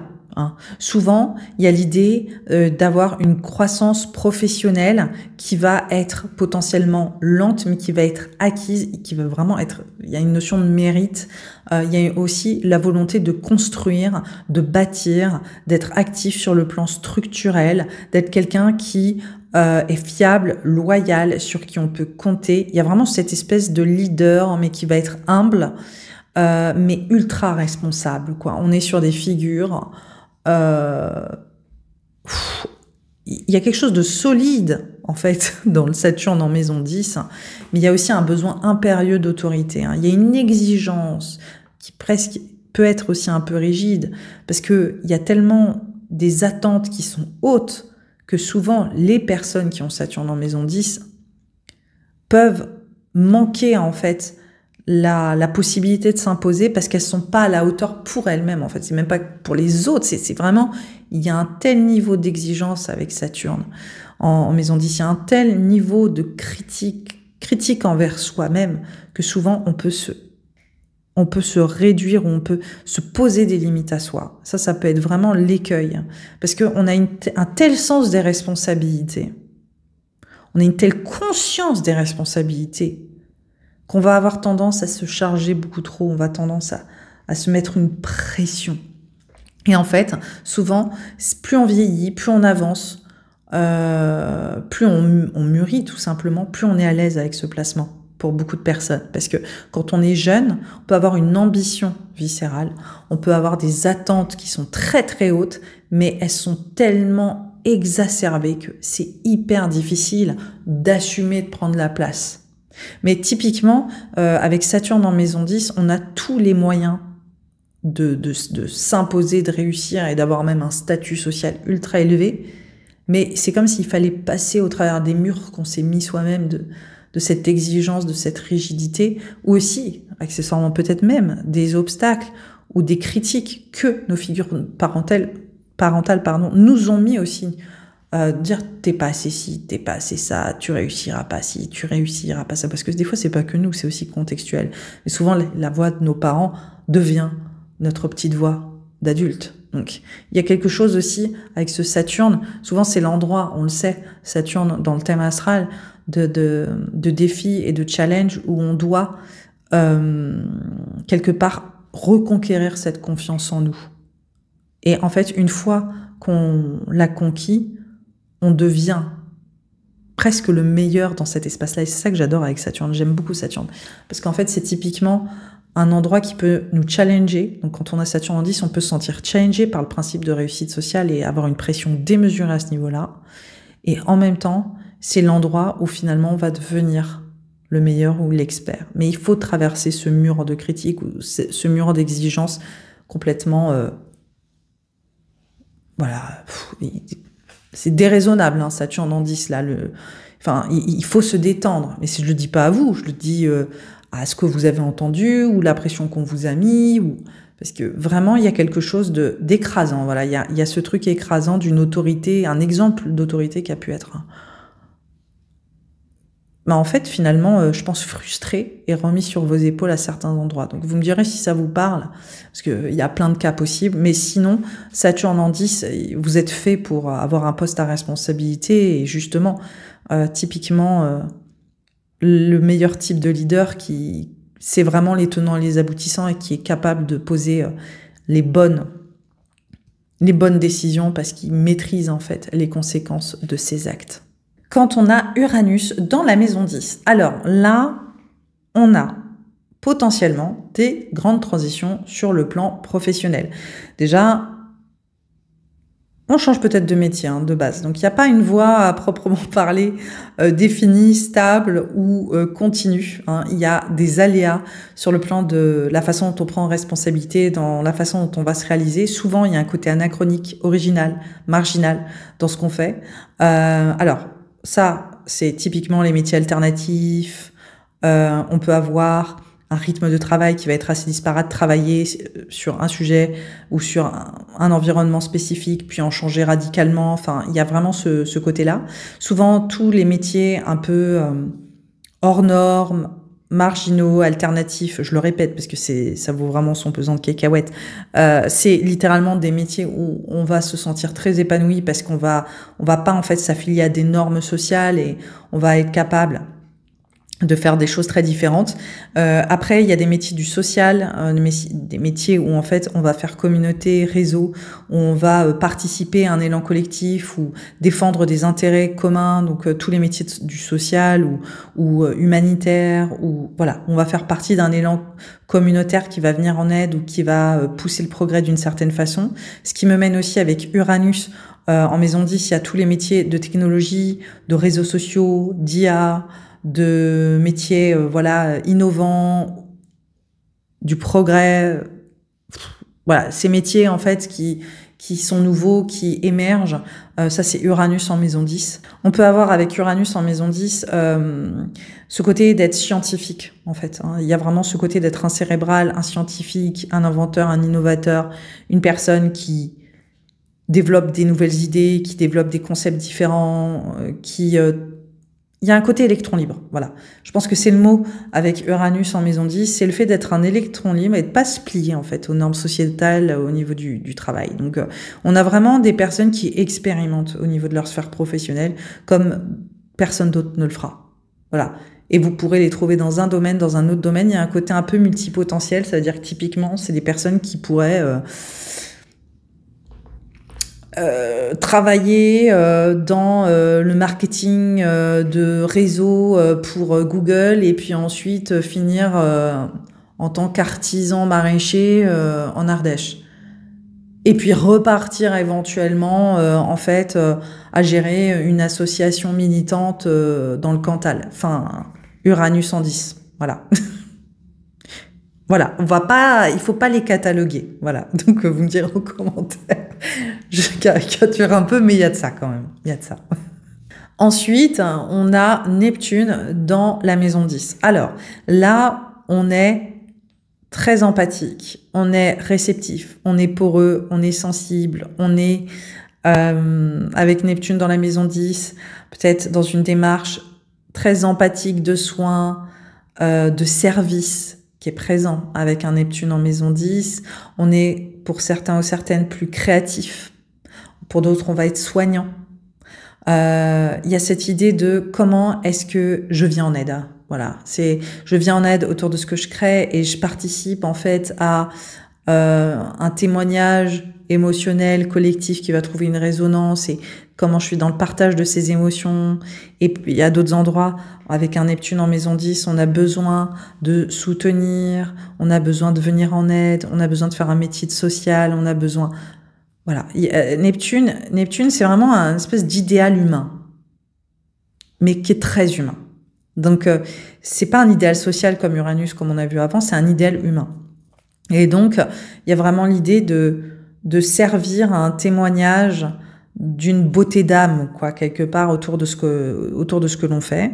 Souvent, il y a l'idée d'avoir une croissance professionnelle qui va être potentiellement lente, mais qui va être acquise, qui va vraiment être... Il y a une notion de mérite. Il y a aussi la volonté de construire, de bâtir, d'être actif sur le plan structurel, d'être quelqu'un qui est fiable, loyal, sur qui on peut compter. Il y a vraiment cette espèce de leader, mais qui va être humble, mais ultra responsable, On est sur des figures... il y a quelque chose de solide, en fait, dans le Saturne en maison 10, mais il y a aussi un besoin impérieux d'autorité. Il y a une exigence qui presque peut être aussi un peu rigide, parce qu'il y a tellement des attentes qui sont hautes que souvent les personnes qui ont Saturne en maison 10 peuvent manquer en fait la possibilité de s'imposer parce qu'elles sont pas à la hauteur pour elles-mêmes en fait. C'est même pas pour les autres, c'est vraiment, il y a un tel niveau d'exigence avec Saturne en maison 10, il y a un tel niveau de critique envers soi-même que souvent on peut se réduire ou on peut se poser des limites à soi. Ça peut être vraiment l'écueil. Parce qu'on a un tel sens des responsabilités, on a une telle conscience des responsabilités qu'on va avoir tendance à se charger beaucoup trop, on va tendance à se mettre une pression. Et en fait, souvent, plus on vieillit, plus on avance, plus on mûrit tout simplement, plus on est à l'aise avec ce placement. Pour beaucoup de personnes, parce que quand on est jeune, on peut avoir une ambition viscérale, on peut avoir des attentes qui sont très très hautes, mais elles sont tellement exacerbées que c'est hyper difficile d'assumer de prendre la place. Mais typiquement, avec Saturne en maison 10, on a tous les moyens de s'imposer, de réussir et d'avoir même un statut social ultra élevé, mais c'est comme s'il fallait passer au travers des murs qu'on s'est mis soi-même de cette exigence, de cette rigidité, ou aussi, accessoirement peut-être même, des obstacles ou des critiques que nos figures parentales nous ont mis aussi. Dire t'es pas assez ci, t'es pas assez ça, tu réussiras pas ci, tu réussiras pas ça. Parce que des fois, c'est pas que nous, c'est aussi contextuel. Mais souvent, la voix de nos parents devient notre petite voix d'adulte. Donc, il y a quelque chose aussi avec ce Saturne. Souvent, c'est l'endroit, on le sait, Saturne dans le thème astral, de défis et de challenges où on doit quelque part reconquérir cette confiance en nous. Et en fait, une fois qu'on l'a conquis, on devient presque le meilleur dans cet espace-là. Et c'est ça que j'adore avec Saturne. J'aime beaucoup Saturne. Parce qu'en fait, c'est typiquement un endroit qui peut nous challenger. Donc, quand on a Saturne en 10, on peut se sentir challengé par le principe de réussite sociale et avoir une pression démesurée à ce niveau-là. Et en même temps, c'est l'endroit où finalement on va devenir le meilleur ou l'expert. Mais il faut traverser ce mur de critique ou ce mur d'exigence complètement... voilà, c'est déraisonnable, hein, Saturne en 10, là. Enfin, il faut se détendre. Mais si je le dis pas à vous, je le dis à ce que vous avez entendu ou la pression qu'on vous a mis, ou parce que vraiment il y a quelque chose d'écrasant. Voilà, il y a ce truc écrasant d'une autorité, un exemple d'autorité qui a pu être. Mais en fait, finalement, je pense frustré et remis sur vos épaules à certains endroits. Donc, vous me direz si ça vous parle, parce qu'il y a plein de cas possibles. Mais sinon, Saturne en 10, vous êtes fait pour avoir un poste à responsabilité. Et justement, typiquement, le meilleur type de leader c'est vraiment les tenants et les aboutissants et qui est capable de poser les bonnes décisions parce qu'il maîtrise en fait les conséquences de ses actes. Quand on a Uranus dans la maison 10, alors là, on a potentiellement des grandes transitions sur le plan professionnel. Déjà, on change peut-être de métier de base. Donc, il n'y a pas une voie à proprement parler définie, stable ou continue. Il y a des aléas sur le plan de la façon dont on prend responsabilité, dans la façon dont on va se réaliser. Souvent, il y a un côté anachronique, original, marginal dans ce qu'on fait. Alors, ça, c'est typiquement les métiers alternatifs. On peut avoir un rythme de travail qui va être assez disparate, travailler sur un sujet ou sur un environnement spécifique, puis en changer radicalement. Enfin, il y a vraiment ce côté-là. Souvent, tous les métiers un peu hors normes, marginaux, alternatifs, je le répète parce que ça vaut vraiment son pesant de cacahuètes, c'est littéralement des métiers où on va se sentir très épanoui parce qu'on va pas en fait s'affilier à des normes sociales et on va être capable de faire des choses très différentes. Après, il y a des métiers du social, des métiers où en fait on va faire communauté, réseau, où on va participer à un élan collectif ou défendre des intérêts communs. Donc tous les métiers du social ou humanitaire, ou voilà, on va faire partie d'un élan communautaire qui va venir en aide ou qui va pousser le progrès d'une certaine façon. Ce qui me mène aussi avec Uranus en maison 10, il y a tous les métiers de technologie, de réseaux sociaux, d'IA, de métiers innovants, du progrès. Voilà, ces métiers en fait qui sont nouveaux, qui émergent. Ça, c'est Uranus en maison 10. On peut avoir avec Uranus en maison 10 ce côté d'être scientifique, en fait. Il y a vraiment ce côté d'être un cérébral, un scientifique, un inventeur, un innovateur, une personne qui développe des nouvelles idées, qui développe des concepts différents, il y a un côté électron libre, voilà. Je pense que c'est le mot avec Uranus en maison 10, c'est le fait d'être un électron libre et de pas se plier en fait aux normes sociétales au niveau du travail. Donc on a vraiment des personnes qui expérimentent au niveau de leur sphère professionnelle comme personne d'autre ne le fera. Voilà. Et vous pourrez les trouver dans un domaine, dans un autre domaine. Il y a un côté un peu multipotentiel, ça veut dire que typiquement, c'est des personnes qui pourraient travailler dans le marketing de réseau pour Google et puis ensuite finir en tant qu'artisan maraîcher en Ardèche. Et puis repartir éventuellement à gérer une association militante dans le Cantal. Enfin, Uranus en 10. Voilà. Voilà, il faut pas les cataloguer. Voilà, donc vous me direz en commentaire. Je caricature un peu, mais il y a de ça quand même. Il y a de ça. Ensuite, on a Neptune dans la maison 10. Alors, là, on est très empathique, on est réceptif, on est poreux, on est sensible, on est, avec Neptune dans la maison 10, peut-être dans une démarche très empathique de soins, de service, qui est présent avec un Neptune en maison 10. On est, pour certains ou certaines, plus créatif. Pour d'autres, on va être soignant. Il y a cette idée de comment est-ce que je viens en aide. Voilà, je viens en aide autour de ce que je crée et je participe en fait à un témoignage émotionnel, collectif qui va trouver une résonance et comment je suis dans le partage de ces émotions. Et puis, il y a d'autres endroits, avec un Neptune en maison 10, on a besoin de soutenir, on a besoin de venir en aide, on a besoin de faire un métier de social, on a besoin... Voilà. Neptune, c'est vraiment un espèce d'idéal humain, mais qui est très humain. Donc, c'est pas un idéal social comme Uranus, comme on a vu avant, c'est un idéal humain. Et donc, il y a vraiment l'idée de servir à un témoignage d'une beauté d'âme, quoi, quelque part autour de ce que l'on fait.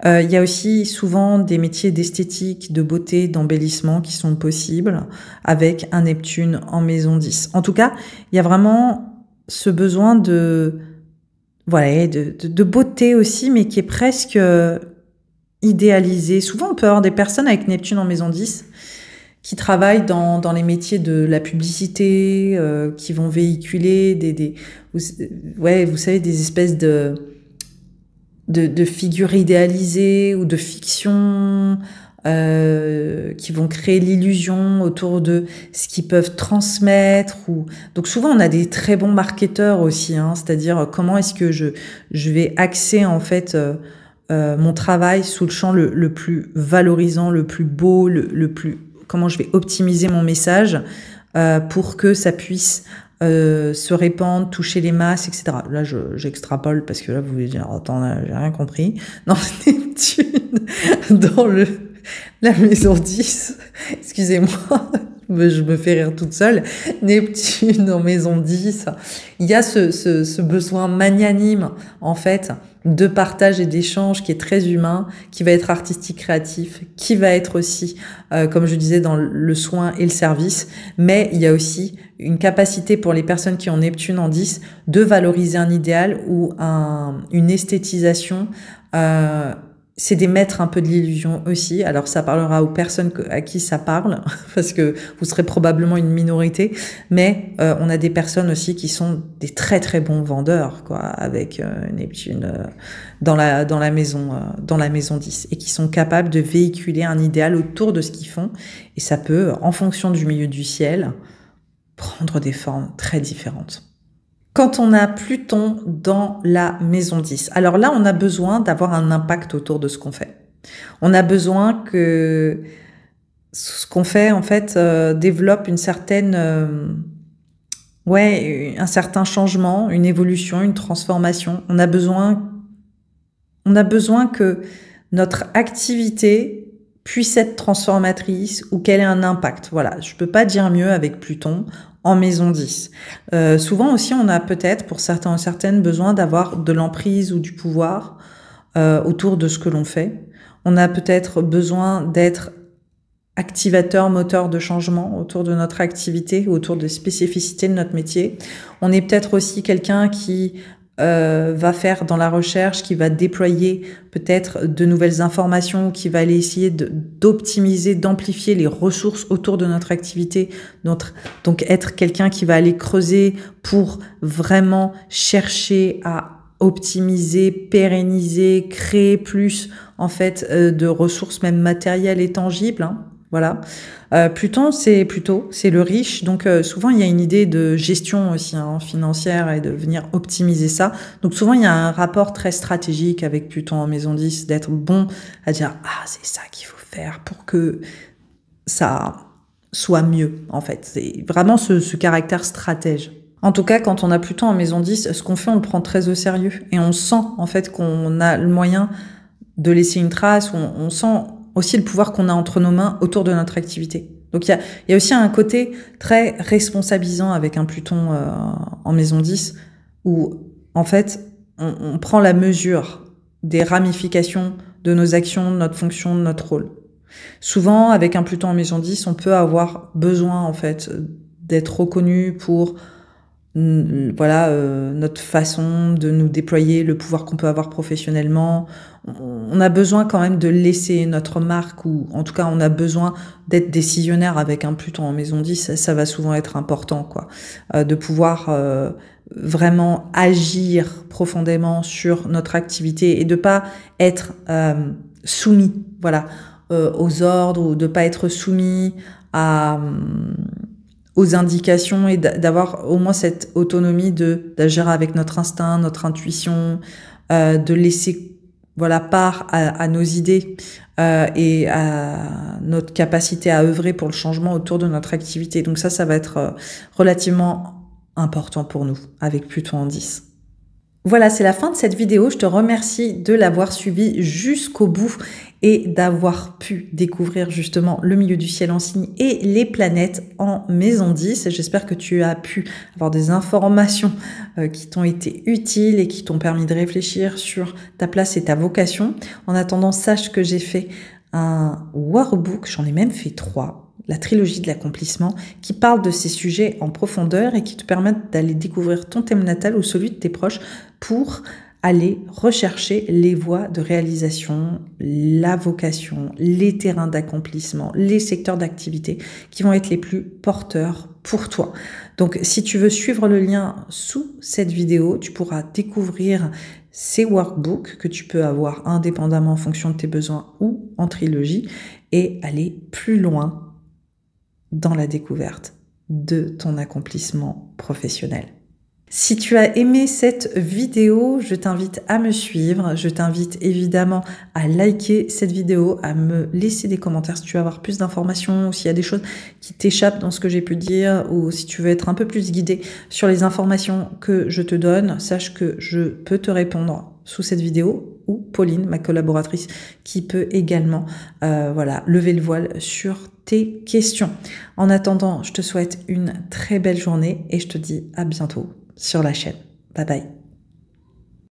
Il y a aussi souvent des métiers d'esthétique, de beauté, d'embellissement qui sont possibles avec un Neptune en maison 10. En tout cas, il y a vraiment ce besoin de beauté aussi, mais qui est presque idéalisé. Souvent, on peut avoir des personnes avec Neptune en maison 10 qui travaillent dans les métiers de la publicité, qui vont véhiculer vous savez, des espèces de figures idéalisées ou de fiction, qui vont créer l'illusion autour de ce qu'ils peuvent transmettre. Donc souvent, on a des très bons marketeurs aussi, c'est-à-dire comment est-ce que je vais axer en fait mon travail sous le champ le plus valorisant, le plus beau, le plus... Comment je vais optimiser mon message pour que ça puisse se répandre, toucher les masses, etc. Là, j'extrapole parce que là, vous allez dire, attends, j'ai rien compris. Non, Neptune dans la maison 10, excusez-moi, je me fais rire toute seule. Neptune en maison 10, il y a ce besoin magnanime, en fait, de partage et d'échange qui est très humain, qui va être artistique, créatif, qui va être aussi, comme je disais, dans le soin et le service. Mais il y a aussi une capacité pour les personnes qui ont Neptune en 10 de valoriser un idéal ou une esthétisation. C'est d'émettre un peu de l'illusion aussi. Alors ça parlera aux personnes à qui ça parle, parce que vous serez probablement une minorité, mais on a des personnes aussi qui sont des très très bons vendeurs, quoi, avec Neptune dans la maison 10, et qui sont capables de véhiculer un idéal autour de ce qu'ils font, et ça peut, en fonction du milieu du ciel, prendre des formes très différentes. Quand on a Pluton dans la maison 10, alors là, on a besoin d'avoir un impact autour de ce qu'on fait. On a besoin que ce qu'on fait, en fait, développe une certaine, un certain changement, une évolution, une transformation. On a besoin que notre activité puisse être transformatrice ou qu'elle ait un impact. Voilà, je peux pas dire mieux avec Pluton en maison 10. Souvent aussi, on a peut-être, pour certains ou certaines, besoin d'avoir de l'emprise ou du pouvoir autour de ce que l'on fait. On a peut-être besoin d'être activateur, moteur de changement autour de notre activité, autour des spécificités de notre métier. On est peut-être aussi quelqu'un qui va faire dans la recherche, qui va déployer peut-être de nouvelles informations, qui va aller essayer d'optimiser, d'amplifier les ressources autour de notre activité. Donc être quelqu'un qui va aller creuser pour vraiment chercher à optimiser, pérenniser, créer plus en fait de ressources même matérielles et tangibles. Voilà. Pluton, c'est le riche. Donc souvent il y a une idée de gestion aussi financière et de venir optimiser ça. Donc souvent il y a un rapport très stratégique avec Pluton en maison 10, d'être bon à dire c'est ça qu'il faut faire pour que ça soit mieux en fait. C'est vraiment ce caractère stratège. En tout cas, quand on a Pluton en maison 10, ce qu'on fait, on le prend très au sérieux et on sent en fait qu'on a le moyen de laisser une trace. On sent aussi le pouvoir qu'on a entre nos mains autour de notre activité. Donc il y a aussi un côté très responsabilisant avec un Pluton en maison 10 où en fait on prend la mesure des ramifications de nos actions, de notre fonction, de notre rôle. Souvent avec un Pluton en maison 10, on peut avoir besoin en fait d'être reconnu pour notre façon de nous déployer, le pouvoir qu'on peut avoir professionnellement. On a besoin quand même de laisser notre marque, ou en tout cas on a besoin d'être décisionnaire avec un Pluton en maison 10, ça va souvent être important, quoi, de pouvoir vraiment agir profondément sur notre activité et de pas être soumis, voilà, aux ordres, ou de pas être soumis aux indications, et d'avoir au moins cette autonomie d'agir avec notre instinct, notre intuition, de laisser part à nos idées et à notre capacité à œuvrer pour le changement autour de notre activité. Donc ça va être relativement important pour nous avec Pluton en 10. Voilà, c'est la fin de cette vidéo. Je te remercie de l'avoir suivi jusqu'au bout et d'avoir pu découvrir justement le milieu du ciel en signe et les planètes en maison 10. J'espère que tu as pu avoir des informations qui t'ont été utiles et qui t'ont permis de réfléchir sur ta place et ta vocation. En attendant, sache que j'ai fait un workbook, j'en ai même fait 3. La trilogie de l'accomplissement, qui parle de ces sujets en profondeur et qui te permettent d'aller découvrir ton thème natal ou celui de tes proches pour aller rechercher les voies de réalisation, la vocation, les terrains d'accomplissement, les secteurs d'activité qui vont être les plus porteurs pour toi. Donc, si tu veux suivre le lien sous cette vidéo, tu pourras découvrir ces workbooks que tu peux avoir indépendamment en fonction de tes besoins ou en trilogie et aller plus loin dans la découverte de ton accomplissement professionnel. Si tu as aimé cette vidéo, je t'invite à me suivre. Je t'invite évidemment à liker cette vidéo, à me laisser des commentaires si tu veux avoir plus d'informations ou s'il y a des choses qui t'échappent dans ce que j'ai pu dire ou si tu veux être un peu plus guidé sur les informations que je te donne. Sache que je peux te répondre sous cette vidéo ou Pauline, ma collaboratrice, qui peut également lever le voile sur tes questions. En attendant, je te souhaite une très belle journée et je te dis à bientôt sur la chaîne. Bye bye.